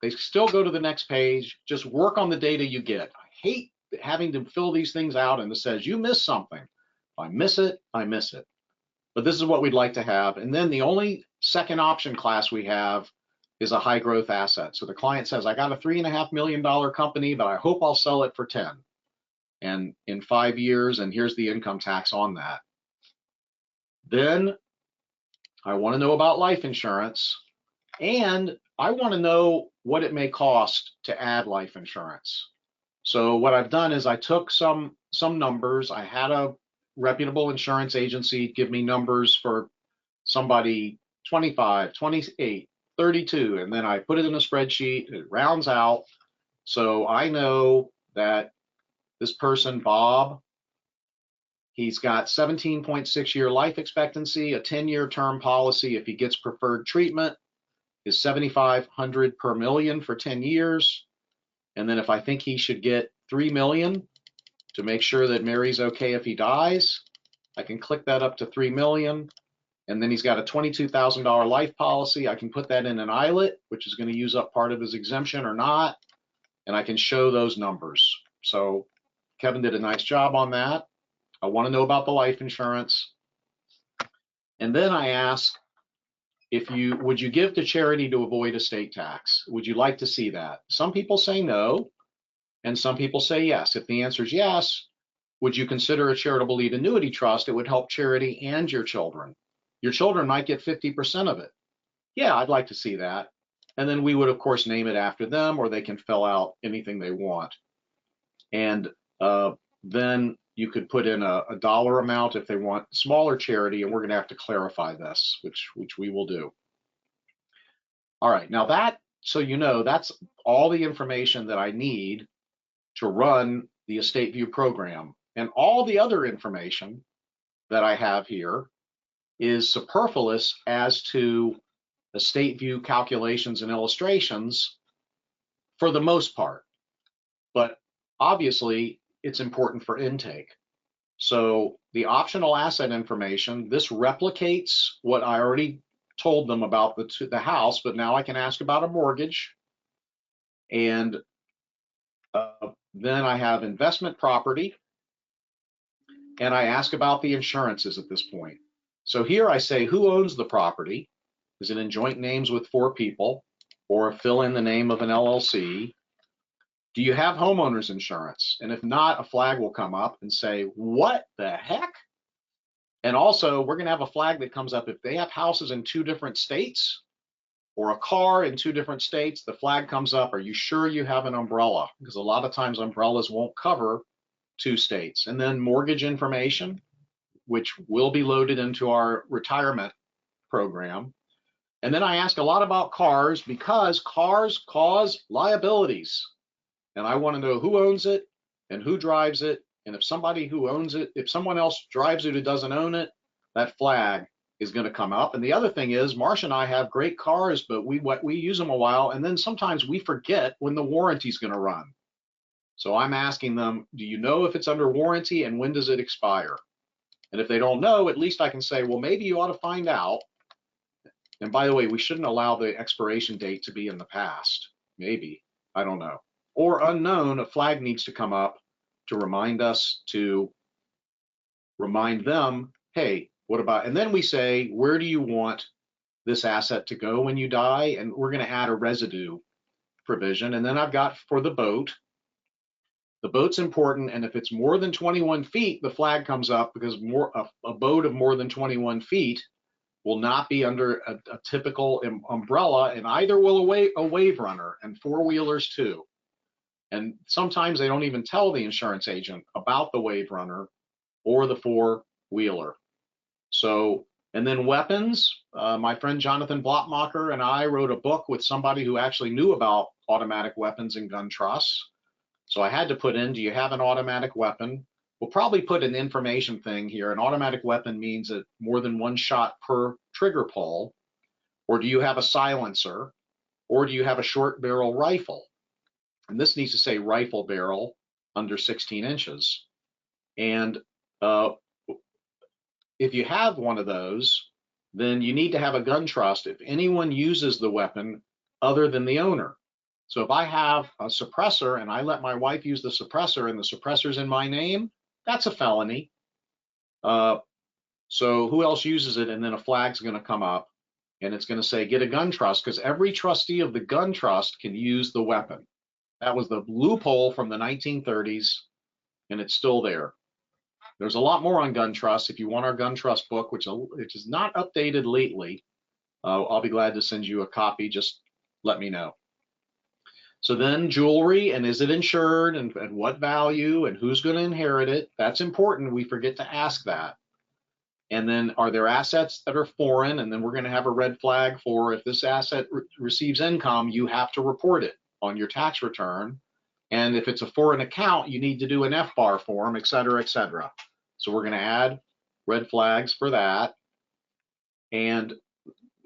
they still go to the next page. Just work on the data you get. I hate having to fill these things out and it says you missed something. If I miss it, I miss it. But this is what we'd like to have. And then the only second option class we have is a high growth asset. So the client says, I got a $3.5 million company, but I hope I'll sell it for 10. And in 5 years, and here's the income tax on that. Then I want to know about life insurance, and I want to know what it may cost to add life insurance. So what I've done is I took some numbers. I had a reputable insurance agency give me numbers for somebody 25, 28, 32, and then I put it in a spreadsheet. It rounds out. So I know that this person, Bob, he's got 17.6 year life expectancy, a 10-year term policy if he gets preferred treatment. is $7,500 per million for 10 years. And then if I think he should get $3 million to make sure that Mary's okay if he dies, I can click that up to $3 million. And then he's got a $22,000 life policy. I can put that in an ILET, which is going to use up part of his exemption or not. And I can show those numbers. So Kevin did a nice job on that. I want to know about the life insurance. And then I ask, would you give to charity to avoid estate tax? Would you like to see that? Some people say no, and some people say yes. If the answer is yes, would you consider a charitable lead annuity trust? It would help charity and your children. Your children might get 50% of it. Yeah, I'd like to see that. And then we would, of course, name it after them, or they can fill out anything they want. And then you could put in a dollar amount if they want smaller charity, and we're going to have to clarify this, which we will do. All right, now that, so you know, that's all the information that I need to run the Estate View program. And all the other information that I have here is superfluous as to Estate View calculations and illustrations for the most part. But obviously, it's important for intake. So the optional asset information, this replicates what I already told them about the house, but now I can ask about a mortgage. And then I have investment property, and I ask about the insurances at this point. So here I say, who owns the property? Is it in joint names with 4 people, or fill in the name of an LLC? Do you have homeowners insurance? And if not, a flag will come up and say, what the heck? And also, we're going to have a flag that comes up if they have houses in 2 different states or a car in 2 different states, the flag comes up, are you sure you have an umbrella? Because a lot of times umbrellas won't cover 2 states. And then mortgage information, which will be loaded into our retirement program. And then I ask a lot about cars because cars cause liabilities. And I want to know who owns it and who drives it. And if somebody who owns it, if someone else drives it who doesn't own it, that flag is going to come up. And the other thing is, Marcia and I have great cars, but we use them a while, and then sometimes we forget when the warranty is going to run. So I'm asking them, do you know if it's under warranty and when does it expire? And if they don't know, at least I can say, well, maybe you ought to find out. And by the way, we shouldn't allow the expiration date to be in the past. Maybe, I don't know. Or unknown, a flag needs to come up to remind us, to remind them, hey, what about, and then we say, where do you want this asset to go when you die? And we're going to add a residue provision. And then I've got for the boat. The boat's important, and if it's more than 21 feet, the flag comes up because a boat of more than 21 feet will not be under a typical umbrella, and either will a wave runner, and 4-wheelers too. And sometimes they don't even tell the insurance agent about the wave runner or the 4-wheeler. So, and then weapons, my friend Jonathan Blotmacher and I wrote a book with somebody who actually knew about automatic weapons and gun trusts. So I had to put in, do you have an automatic weapon? We'll probably put an information thing here. An automatic weapon means that more than 1 shot per trigger pull. Or do you have a silencer? Or do you have a short barrel rifle? And this needs to say rifle barrel under 16 inches. And if you have one of those, then you need to have a gun trust if anyone uses the weapon other than the owner. So if I have a suppressor and I let my wife use the suppressor and the suppressor's in my name, that's a felony. So who else uses it? And then a flag's going to come up and it's going to say, get a gun trust, because every trustee of the gun trust can use the weapon. That was the loophole from the 1930s, and it's still there. There's a lot more on gun trusts. If you want our gun trust book, which is not updated lately, I'll be glad to send you a copy. Just let me know. So then jewelry, and is it insured, and what value, and who's going to inherit it? That's important. We forget to ask that. And then are there assets that are foreign? And then we're going to have a red flag for if this asset receives income, you have to report it on your tax return. And if it's a foreign account, you need to do an FBAR form, et cetera, et cetera. So we're going to add red flags for that. And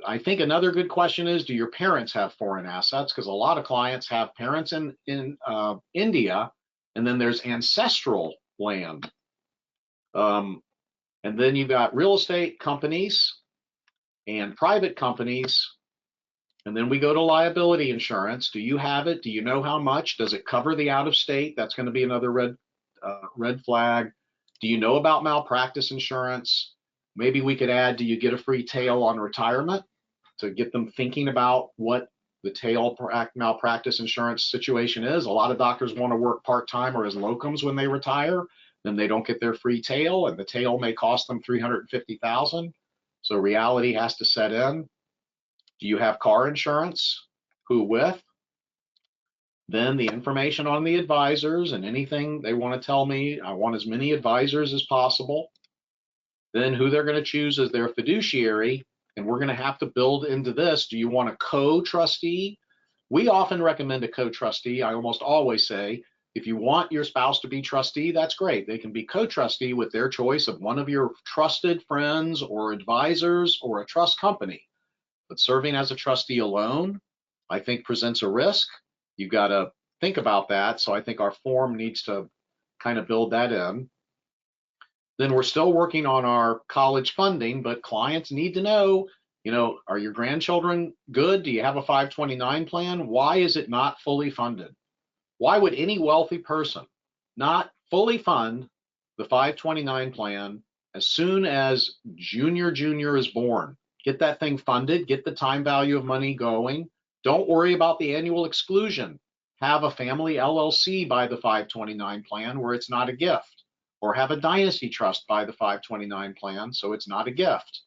I think another good question is, do your parents have foreign assets? Because a lot of clients have parents in India, and then there's ancestral land. And then you've got real estate companies and private companies. And then we go to liability insurance. Do you have it? Do you know how much? Does it cover the out of state? That's going to be another red flag. Do you know about malpractice insurance? Maybe we could add, do you get a free tail on retirement, to get them thinking about what the tail malpractice insurance situation is. A lot of doctors want to work part-time or as locums when they retire, then they don't get their free tail, and the tail may cost them $350,000. So reality has to set in. Do you have car insurance? Who with? Then the information on the advisors and anything they want to tell me. I want as many advisors as possible. Then who they're going to choose as their fiduciary. And we're going to have to build into this. Do you want a co-trustee? We often recommend a co-trustee. I almost always say, if you want your spouse to be trustee, that's great. They can be co-trustee with their choice of one of your trusted friends or advisors or a trust company. But serving as a trustee alone, I think, presents a risk. You've got to think about that. So I think our form needs to kind of build that in. Then we're still working on our college funding, but clients need to know, are your grandchildren good? Do you have a 529 plan? Why is it not fully funded? Why would any wealthy person not fully fund the 529 plan as soon as junior is born? Get that thing funded, get the time value of money going. Don't worry about the annual exclusion. Have a family LLC by the 529 plan where it's not a gift, or have a dynasty trust by the 529 plan so it's not a gift.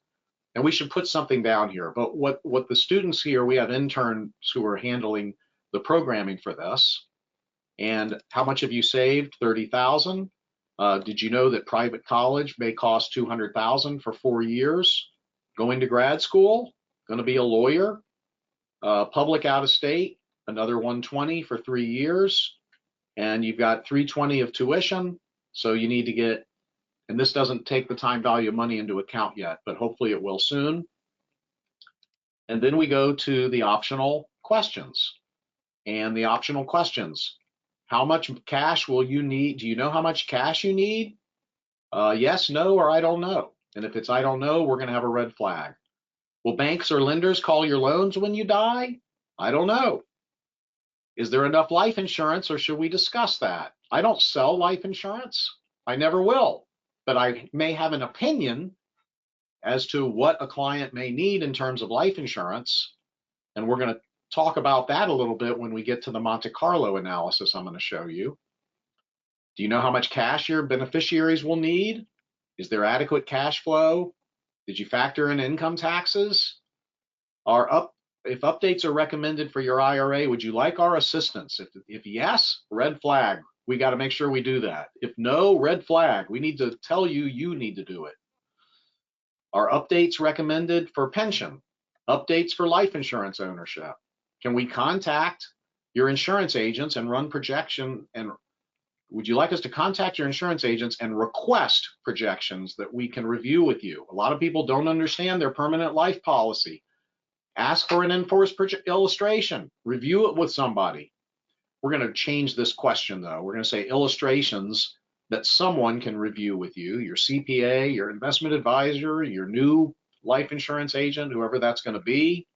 And we should put something down here. But what the students here, we have interns who are handling the programming for this. And how much have you saved? 30,000. Did you know that private college may cost 200,000 for 4 years? Going to grad school, going to be a lawyer. Public out of state, another 120 for 3 years. And you've got 320 of tuition. So you need to get, and this doesn't take the time value of money into account yet, but hopefully it will soon. And then we go to the optional questions. And the optional questions, how much cash will you need? Do you know how much cash you need? Yes, no, or I don't know. And if it's I don't know, we're going to have a red flag. Will banks or lenders call your loans when you die? I don't know. Is there enough life insurance, or should we discuss that? I don't sell life insurance. I never will, but I may have an opinion as to what a client may need in terms of life insurance. And we're going to talk about that a little bit when we get to the Monte Carlo analysis I'm going to show you. Do you know how much cash your beneficiaries will need? Is there adequate cash flow? Did you factor in income taxes? If updates are recommended for your IRA, would you like our assistance? If yes, red flag. We got to make sure we do that. If no, red flag. We need to tell you, you need to do it. Are updates recommended for pension? Updates for life insurance ownership? Can we contact your insurance agents and run projection? And would you like us to contact your insurance agents and request projections that we can review with you? A lot of people don't understand their permanent life policy. Ask for an enforced illustration. Review it with somebody. We're going to change this question, though. We're going to say illustrations that someone can review with you, your CPA, your investment advisor, your new life insurance agent, whoever that's going to be.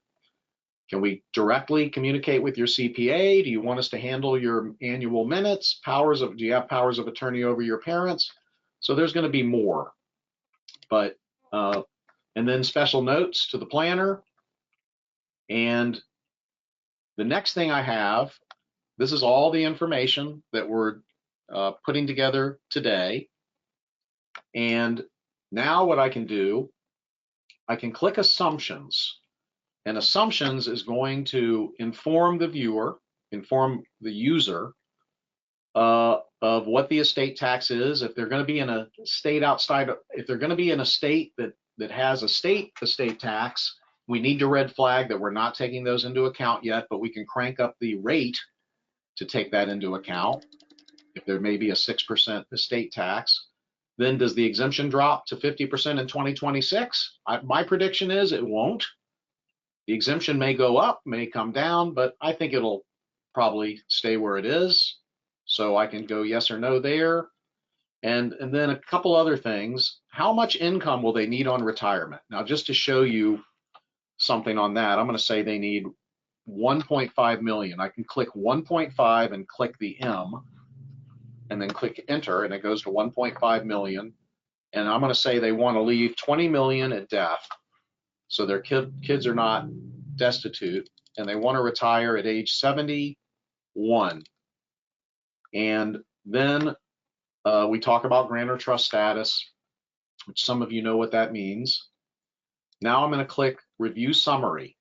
Can we directly communicate with your CPA? Do you want us to handle your annual minutes? Do you have powers of attorney over your parents? So there's going to be more. But and then special notes to the planner. And the next thing I have, this is all the information that we're putting together today. And now what I can do, I can click assumptions. And assumptions is going to inform the viewer, inform the user of what the estate tax is. If they're going to be in a state if they're going to be in a state that has a state estate tax, we need to red flag that we're not taking those into account yet, but we can crank up the rate to take that into account. If there may be a 6% estate tax, then does the exemption drop to 50% in 2026? My prediction is it won't. The exemption may go up, may come down, but I think it'll probably stay where it is. So I can go yes or no there. And then a couple other things. How much income will they need on retirement? Now, just to show you something on that, I'm going to say they need 1.5 million. I can click 1.5 and click the M and then click enter, and it goes to 1.5 million. And I'm going to say they want to leave 20 million at death, so their kids are not destitute, and they want to retire at age 71. And then we talk about grantor trust status, which some of you know what that means. Now I'm going to click review summary.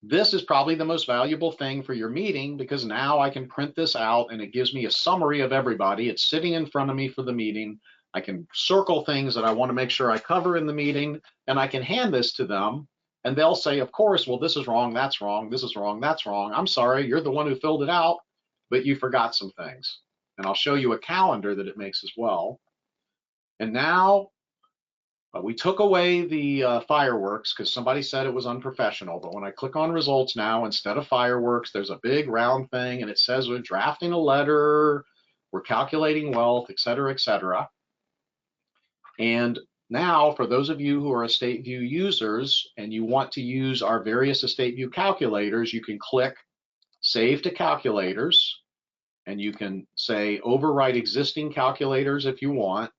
This is probably the most valuable thing for your meeting, because now I can print this out and it gives me a summary of everybody. It's sitting in front of me for the meeting. I can circle things that I want to make sure I cover in the meeting, and I can hand this to them, and they'll say, of course, well, this is wrong, that's wrong, this is wrong, that's wrong. I'm sorry, you're the one who filled it out, but you forgot some things. And I'll show you a calendar that it makes as well. And now we took away the fireworks because somebody said it was unprofessional, but when I click on results now, instead of fireworks, there's a big round thing, and it says we're drafting a letter, we're calculating wealth, et cetera, et cetera. And now, for those of you who are Estate View users and you want to use our various Estate View calculators, you can click Save to Calculators, and you can say Overwrite Existing Calculators if you want.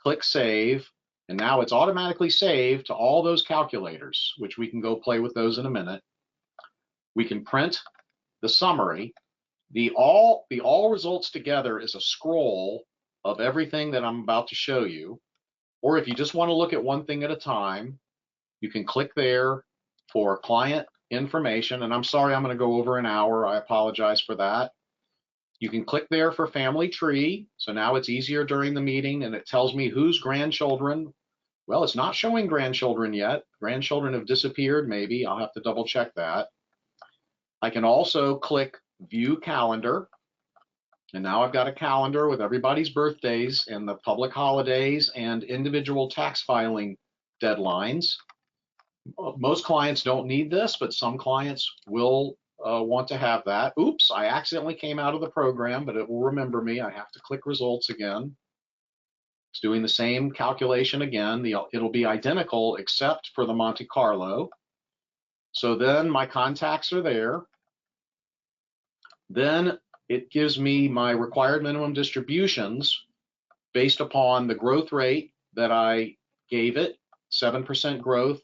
Click Save, and now it's automatically saved to all those calculators, which we can go play with those in a minute. We can print the summary. The all results together is a scroll of everything that I'm about to show you. Or if you just want to look at one thing at a time, you can click there for client information. And I'm sorry, I'm going to go over an hour. I apologize for that. You can click there for family tree. So now it's easier during the meeting, and it tells me whose grandchildren. Well, it's not showing grandchildren yet. Grandchildren have disappeared, maybe. I'll have to double check that. I can also click view calendar. And now I've got a calendar with everybody's birthdays and the public holidays and individual tax filing deadlines. Most clients don't need this, but some clients will want to have that. Oops, I accidentally came out of the program, but it will remember me. I have to click results again. It's doing the same calculation again. It'll be identical except for the Monte Carlo. So then my contacts are there. Then it gives me my required minimum distributions based upon the growth rate that I gave it, 7% growth.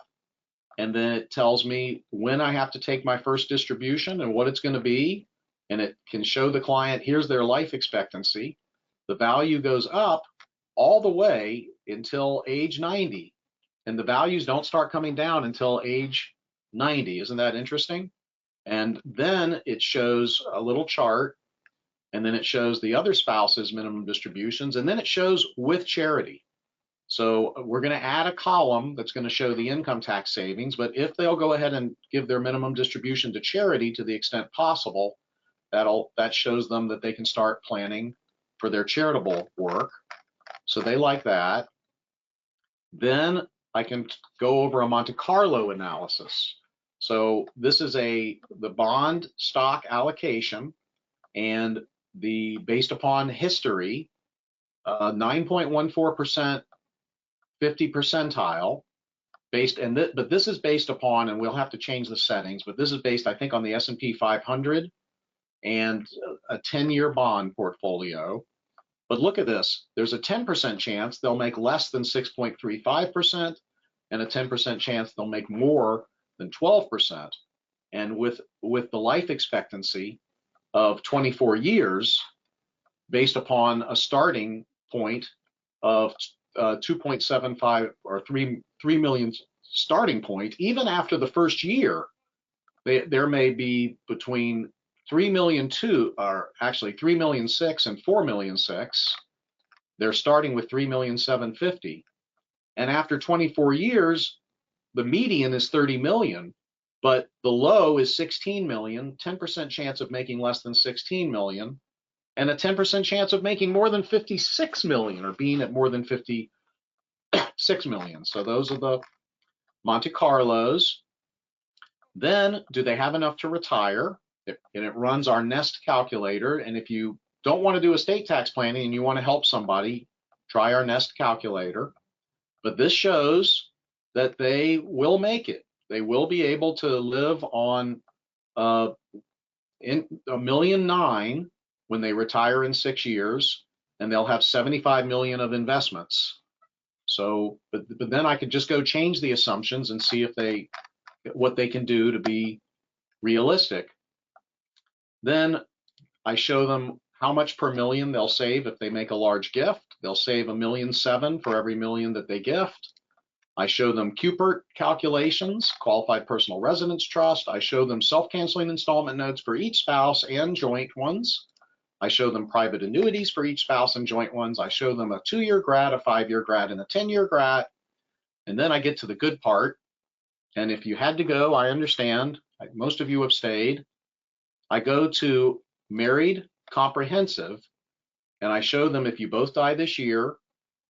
And then it tells me when I have to take my first distribution and what it's going to be. And it can show the client, here's their life expectancy. The value goes up all the way until age 90. And the values don't start coming down until age 90. Isn't that interesting? And then it shows a little chart, and then it shows the other spouse's minimum distributions, and then it shows with charity. So we're going to add a column that's going to show the income tax savings, but if they'll go ahead and give their minimum distribution to charity to the extent possible, that shows them that they can start planning for their charitable work. So they like that. Then I can go over a Monte Carlo analysis. So this is the bond stock allocation, and based upon history, 9.14%, 50 percentile, but this is based upon, and we'll have to change the settings, but this is based, I think, on the S&P 500 and a 10-year bond portfolio. But look at this. There's a 10% chance they'll make less than 6.35%, and a 10% chance they'll make more than 12%. And with the life expectancy of 24 years, based upon a starting point of 2.75 or 3 million starting point, even after the first year, there may be between 3,000,002, or actually 3,000,006 and 4,000,006. They're starting with 3,750,000, and after 24 years, the median is 30 million, but the low is 16 million. 10% chance of making less than 16 million, and a 10% chance of making more than 56 million, or being at more than 56 million. So those are the Monte Carlos. Then, do they have enough to retire? And it runs our nest calculator. And if you don't want to do estate tax planning and you want to help somebody, try our nest calculator. But this shows that they will make it. They will be able to live on in $1.9 million when they retire in 6 years, and they'll have 75 million of investments. So, but then I could just go change the assumptions and see if what they can do to be realistic. Then I show them how much per million they'll save if they make a large gift. They'll save $1.7 million for every million that they gift. I show them Cupert calculations, qualified personal residence trust. I show them self-canceling installment notes for each spouse and joint ones. I show them private annuities for each spouse and joint ones. I show them a 2-year grad, a 5-year grad, and a 10-year grad. And then I get to the good part. And if you had to go, I understand. Most of you have stayed. I go to married comprehensive, and I show them if you both die this year,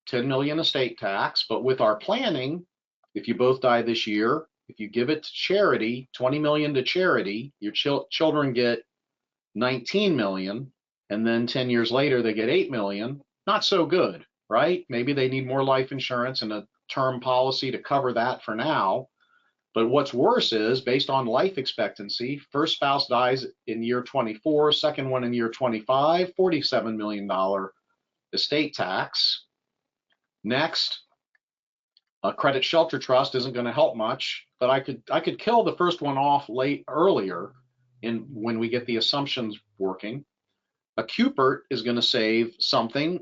10 million estate tax. But with our planning, if you both die this year, if you give it to charity, 20 million to charity, your children get 19 million. And then 10 years later, they get 8 million. Not so good, right? Maybe they need more life insurance and a term policy to cover that for now. But what's worse is, based on life expectancy, first spouse dies in year 24, second one in year 25, $47 million estate tax. Next, a credit shelter trust isn't going to help much, but I could kill the first one off earlier when we get the assumptions working. A Cupert is going to save something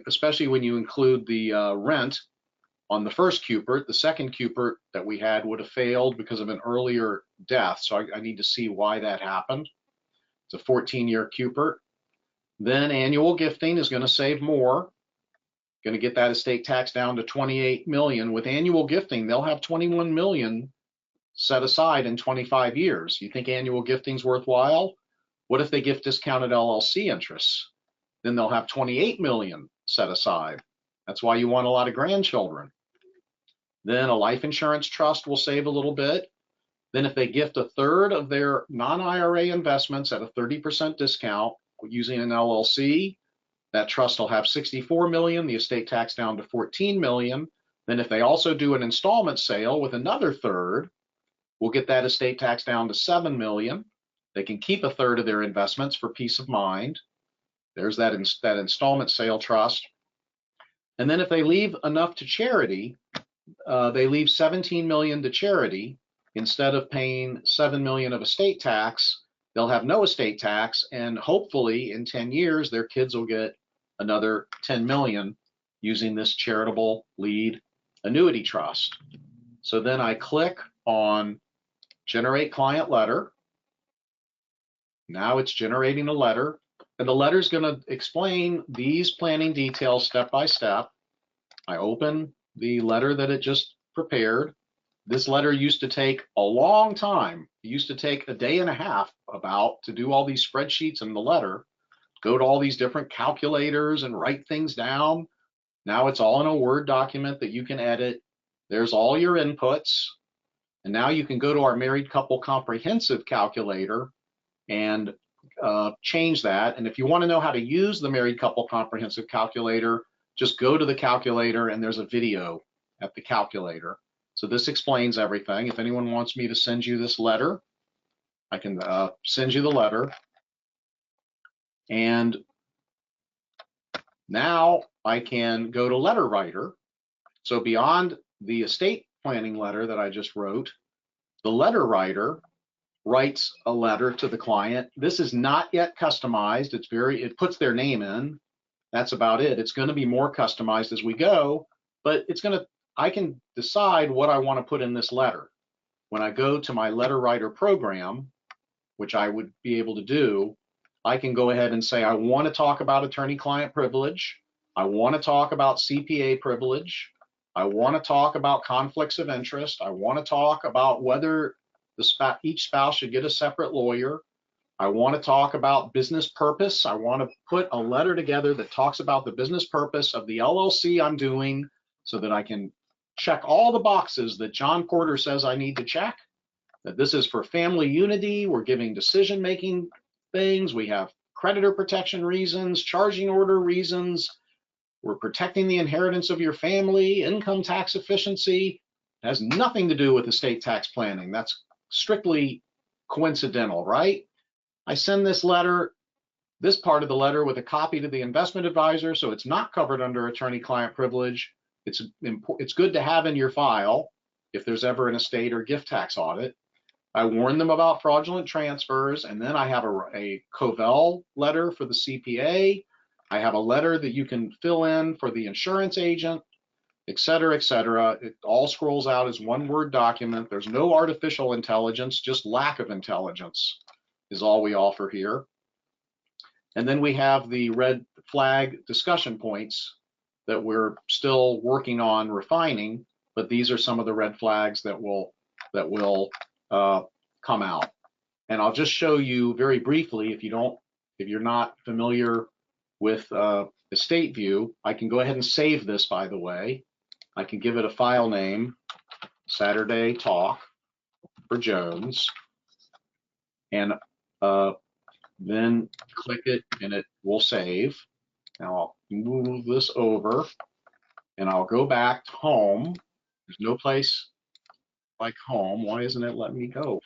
especially when you include the rent on the first Cupert. The second Cupert that we had would have failed because of an earlier death. So I need to see why that happened. It's a 14-year Cupert. Then annual gifting is going to save more. Going to get that estate tax down to 28 million. With annual gifting, they'll have 21 million set aside in 25 years. You think annual gifting's worthwhile? What if they gift discounted LLC interests? Then they'll have 28 million set aside. That's why you want a lot of grandchildren. Then a life insurance trust will save a little bit. Then if they gift a third of their non-IRA investments at a 30% discount using an LLC, that trust will have 64 million, the estate tax down to 14 million. Then if they also do an installment sale with another third, we'll get that estate tax down to 7 million. They can keep a third of their investments for peace of mind. There's that installment sale trust. And then if they leave enough to charity, they leave 17 million to charity. Instead of paying 7 million of estate tax, they'll have no estate tax, and hopefully in 10 years, their kids will get another 10 million using this charitable lead annuity trust. So then I click on generate client letter. Now it's generating a letter, and the letter is going to explain these planning details step by step. I open the letter that it just prepared. This letter used to take a long time. It used to take a day and a half to do all these spreadsheets in the letter, go to all these different calculators and write things down. Now it's all in a Word document that you can edit. There's all your inputs. And now you can go to our married couple comprehensive calculator and change that. And if you want to know how to use the married couple comprehensive calculator, just go to the calculator and there's a video at the calculator. So this explains everything. If anyone wants me to send you this letter, I can send you the letter. And now I can go to letter writer. So beyond the estate planning letter that I just wrote, the letter writer writes a letter to the client. This is not yet customized. It puts their name in. That's about it. It's going to be more customized as we go, but I can decide what I want to put in this letter. When I go to my letter writer program, which I would be able to do, I can go ahead and say, I want to talk about attorney-client privilege. I want to talk about CPA privilege. I want to talk about conflicts of interest. I want to talk about whether each spouse should get a separate lawyer. I want to talk about business purpose. I want to put a letter together that talks about the business purpose of the LLC I'm doing so that I can check all the boxes that John Porter says I need to check. that this is for family unity. We're giving decision-making things. We have creditor protection reasons, charging order reasons. We're protecting the inheritance of your family, income tax efficiency. It has nothing to do with estate tax planning. That's strictly coincidental, right? I send this letter, this part of the letter, with a copy to the investment advisor, so it's not covered under attorney-client privilege. It's good to have in your file if there's ever an estate or gift tax audit. I warn them about fraudulent transfers, and then I have a Covell letter for the CPA. I have a letter that you can fill in for the insurance agent, et cetera, et cetera. It all scrolls out as one Word document. There's no artificial intelligence, just lack of intelligence is all we offer here. And then we have the red flag discussion points that we're still working on refining, but these are some of the red flags that will come out. And I'll just show you very briefly, if you're not familiar with Estate View, I can go ahead and save this, by the way. I can give it a file name, Saturday Talk for Jones, and then click it and it will save. Now I'll move this over and I'll go back to home. There's no place like home. Why isn't it letting me go?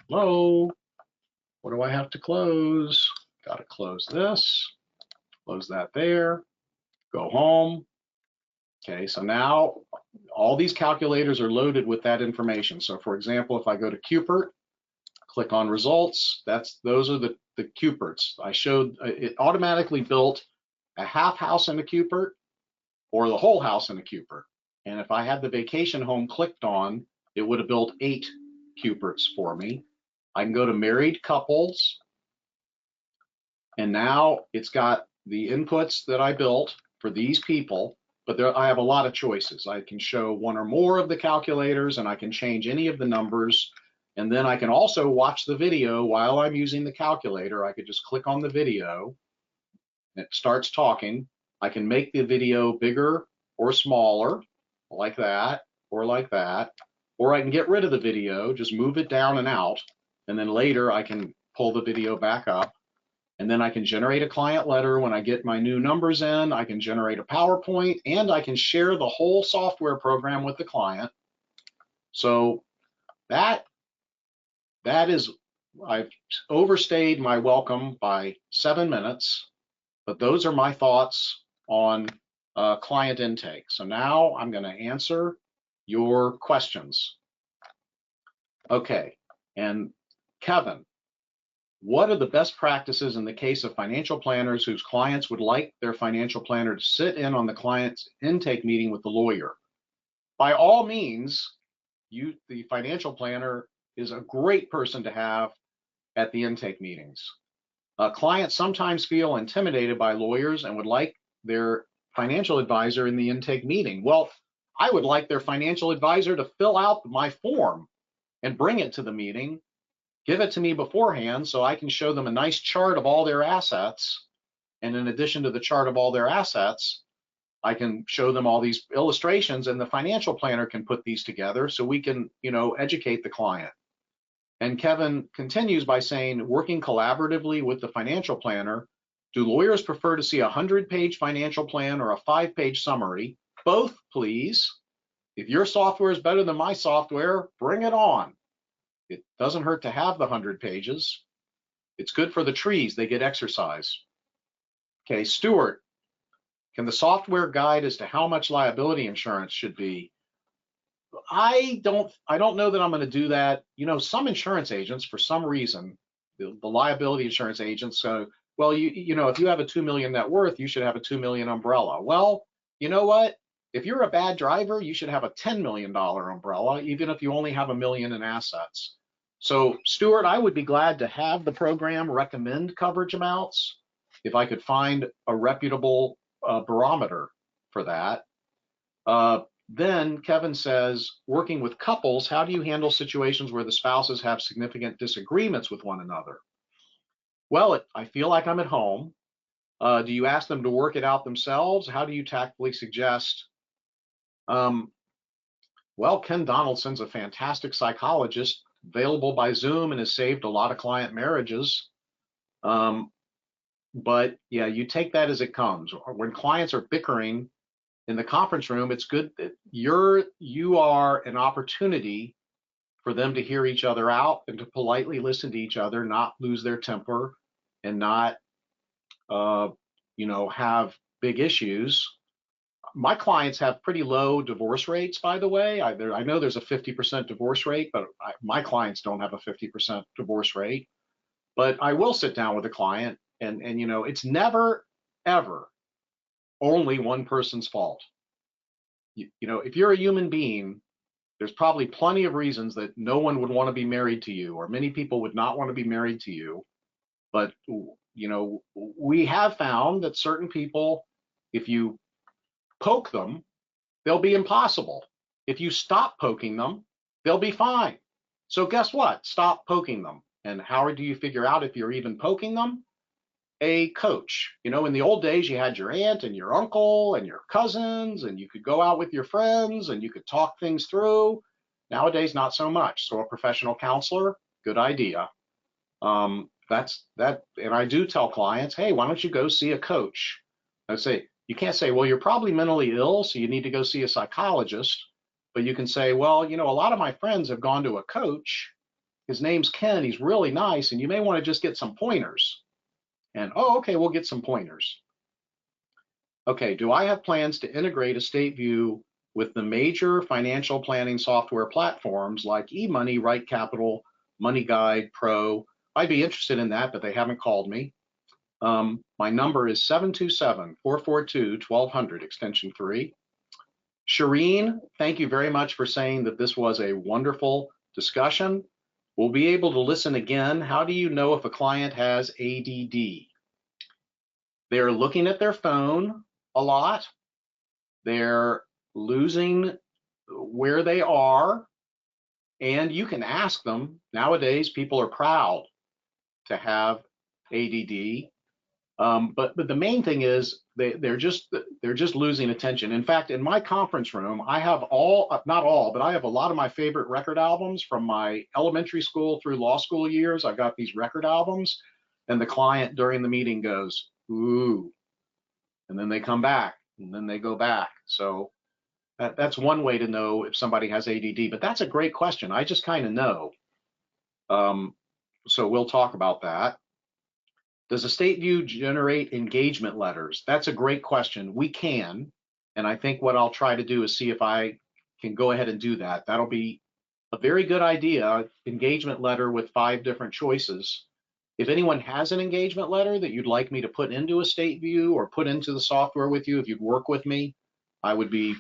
Hello? What do I have to close? Got to close this, close that there, go home. Okay, so now all these calculators are loaded with that information. So for example, if I go to Cupert, click on results, those are the Cuperts. I showed it automatically built a half house in a Cupert or the whole house in a Cupert. And if I had the vacation home clicked on, it would have built 8 Cuperts for me. I can go to married couples, and now it's got the inputs that I built for these people, but I have a lot of choices. I can show one or more of the calculators, and I can change any of the numbers. And then I can also watch the video while I'm using the calculator. I could just click on the video, and it starts talking. I can make the video bigger or smaller, like that, or like that. Or I can get rid of the video, just move it down and out. And then later I can pull the video back up. And then I can generate a client letter when I get my new numbers in. I can generate a PowerPoint, and I can share the whole software program with the client. So that is, I've overstayed my welcome by 7 minutes, but those are my thoughts on client intake. So now I'm going to answer your questions. Okay, and Kevin, what are the best practices in the case of financial planners whose clients would like their financial planner to sit in on the client's intake meeting with the lawyer? By all means, the financial planner is a great person to have at the intake meetings. Clients sometimes feel intimidated by lawyers and would like their financial advisor in the intake meeting. Well, I would like their financial advisor to fill out my form and bring it to the meeting. Give it to me beforehand so I can show them a nice chart of all their assets. And in addition to the chart of all their assets, I can show them all these illustrations, and the financial planner can put these together so we can, educate the client. And Kevin continues by saying, working collaboratively with the financial planner, do lawyers prefer to see a 100-page financial plan or a 5-page summary? Both, please. If your software is better than my software, bring it on. It doesn't hurt to have the 100 pages. It's good for the trees, they get exercise. Okay, Stuart, can the software guide as to how much liability insurance should be? I don't know that I'm going to do that. Some insurance agents, for some reason, the liability insurance agents, well, if you have a 2 million net worth, you should have a 2 million umbrella. Well, you know what? If you're a bad driver, you should have a $10 million umbrella, even if you only have $1 million in assets. So, Stuart, I would be glad to have the program recommend coverage amounts if I could find a reputable barometer for that. Then Kevin says, working with couples, how do you handle situations where the spouses have significant disagreements with one another? Well, I feel like I'm at home. Do you ask them to work it out themselves? How do you tactfully suggest? Well, Ken Donaldson's a fantastic psychologist. available by Zoom and has saved a lot of client marriages. But yeah, you take that as it comes. When clients are bickering in the conference room, it's good that you are an opportunity for them to hear each other out and to politely listen to each other, not lose their temper, and not have big issues. My clients have pretty low divorce rates, by the way. I know there's a 50% divorce rate, but my clients don't have a 50% divorce rate. But I will sit down with a client, and it's never ever only one person's fault. If you're a human being, there's probably plenty of reasons that no one would want to be married to you, or many people would not want to be married to you. But we have found that certain people, if you poke them, they'll be impossible. If you stop poking them, they'll be fine. So guess what? Stop poking them. And how do you figure out if you're even poking them? A coach. In the old days, you had your aunt and your uncle and your cousins, and you could go out with your friends and you could talk things through. Nowadays, not so much. So a professional counselor, good idea. That's that. And I do tell clients, hey, why don't you go see a coach? I say, you can't say, well, you're probably mentally ill, so you need to go see a psychologist. But you can say, well, a lot of my friends have gone to a coach. His name's Ken. He's really nice, and you may want to just get some pointers. And, oh, okay, we'll get some pointers. Okay, do I have plans to integrate Estate View with the major financial planning software platforms like eMoney, Right Capital, Money Guide, Pro? I'd be interested in that, but they haven't called me. My number is 727-442-1200, extension 3. Shireen, thank you very much for saying that this was a wonderful discussion. We'll be able to listen again. How do you know if a client has ADD? They're looking at their phone a lot. They're losing where they are. And you can ask them. Nowadays, people are proud to have ADD. But the main thing is they're just losing attention. In fact, in my conference room, I have not all, but I have a lot of my favorite record albums from my elementary school through law school years. I've got these record albums, and the client during the meeting goes, ooh, and then they come back, and then they go back. So that's one way to know if somebody has ADD. But that's a great question. I just kind of know. So we'll talk about that. Does Estate View generate engagement letters? That's a great question. We can, and I think what I'll try to do is see if I can go ahead and do that. That'll be a very good idea, engagement letter with 5 different choices. If anyone has an engagement letter that you'd like me to put into Estate View or put into the software with you, if you'd work with me, I would be,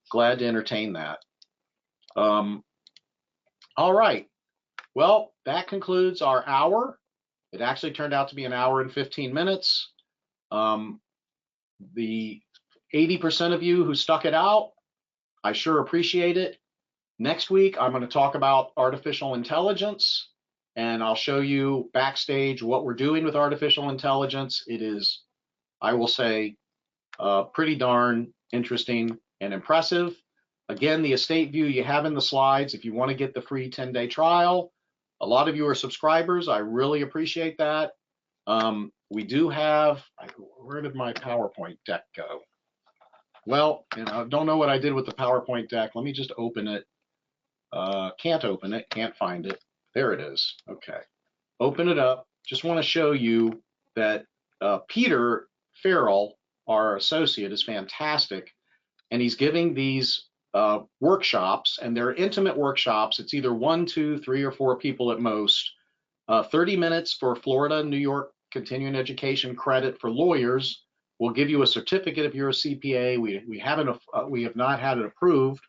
glad to entertain that. All right. Well, that concludes our hour. It actually turned out to be an hour and 15 minutes. The 80% of you who stuck it out, I sure appreciate it. Next week, I'm going to talk about artificial intelligence, and I'll show you backstage what we're doing with artificial intelligence. It is, I will say, pretty darn interesting and impressive. Again, the Estate View you have in the slides if you want to get the free 10-day trial. A lot of you are subscribers. I really appreciate that. We do have, where did my PowerPoint deck go? Well, I don't know what I did with the PowerPoint deck. Let me just open it. Can't open it, can't find it. There it is. Okay. Open it up. Just want to show you that Peter Farrell, our associate, is fantastic. And he's giving these workshops, and they're intimate workshops. It's either 1, 2, 3, or 4 people at most. 30 minutes for Florida, New York continuing education credit for lawyers. We'll give you a certificate if you're a CPA. We have not had it approved,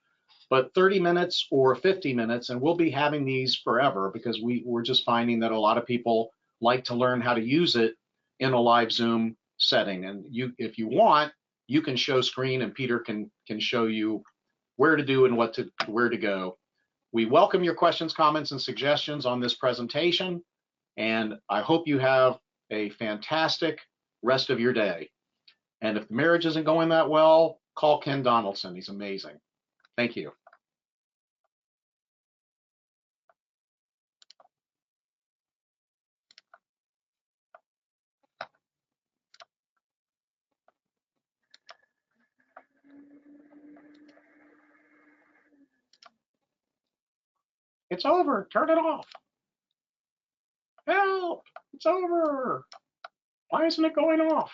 but 30 minutes or 50 minutes, and we'll be having these forever because we're just finding that a lot of people like to learn how to use it in a live Zoom setting. And if you want, you can show screen, and Peter can show you where to do and where to go. We welcome your questions, comments, and suggestions on this presentation, and I hope you have a fantastic rest of your day. And if the marriage isn't going that well, call Ken Donaldson. He's amazing. Thank you. It's over. Turn it off. Help. It's over. Why isn't it going off?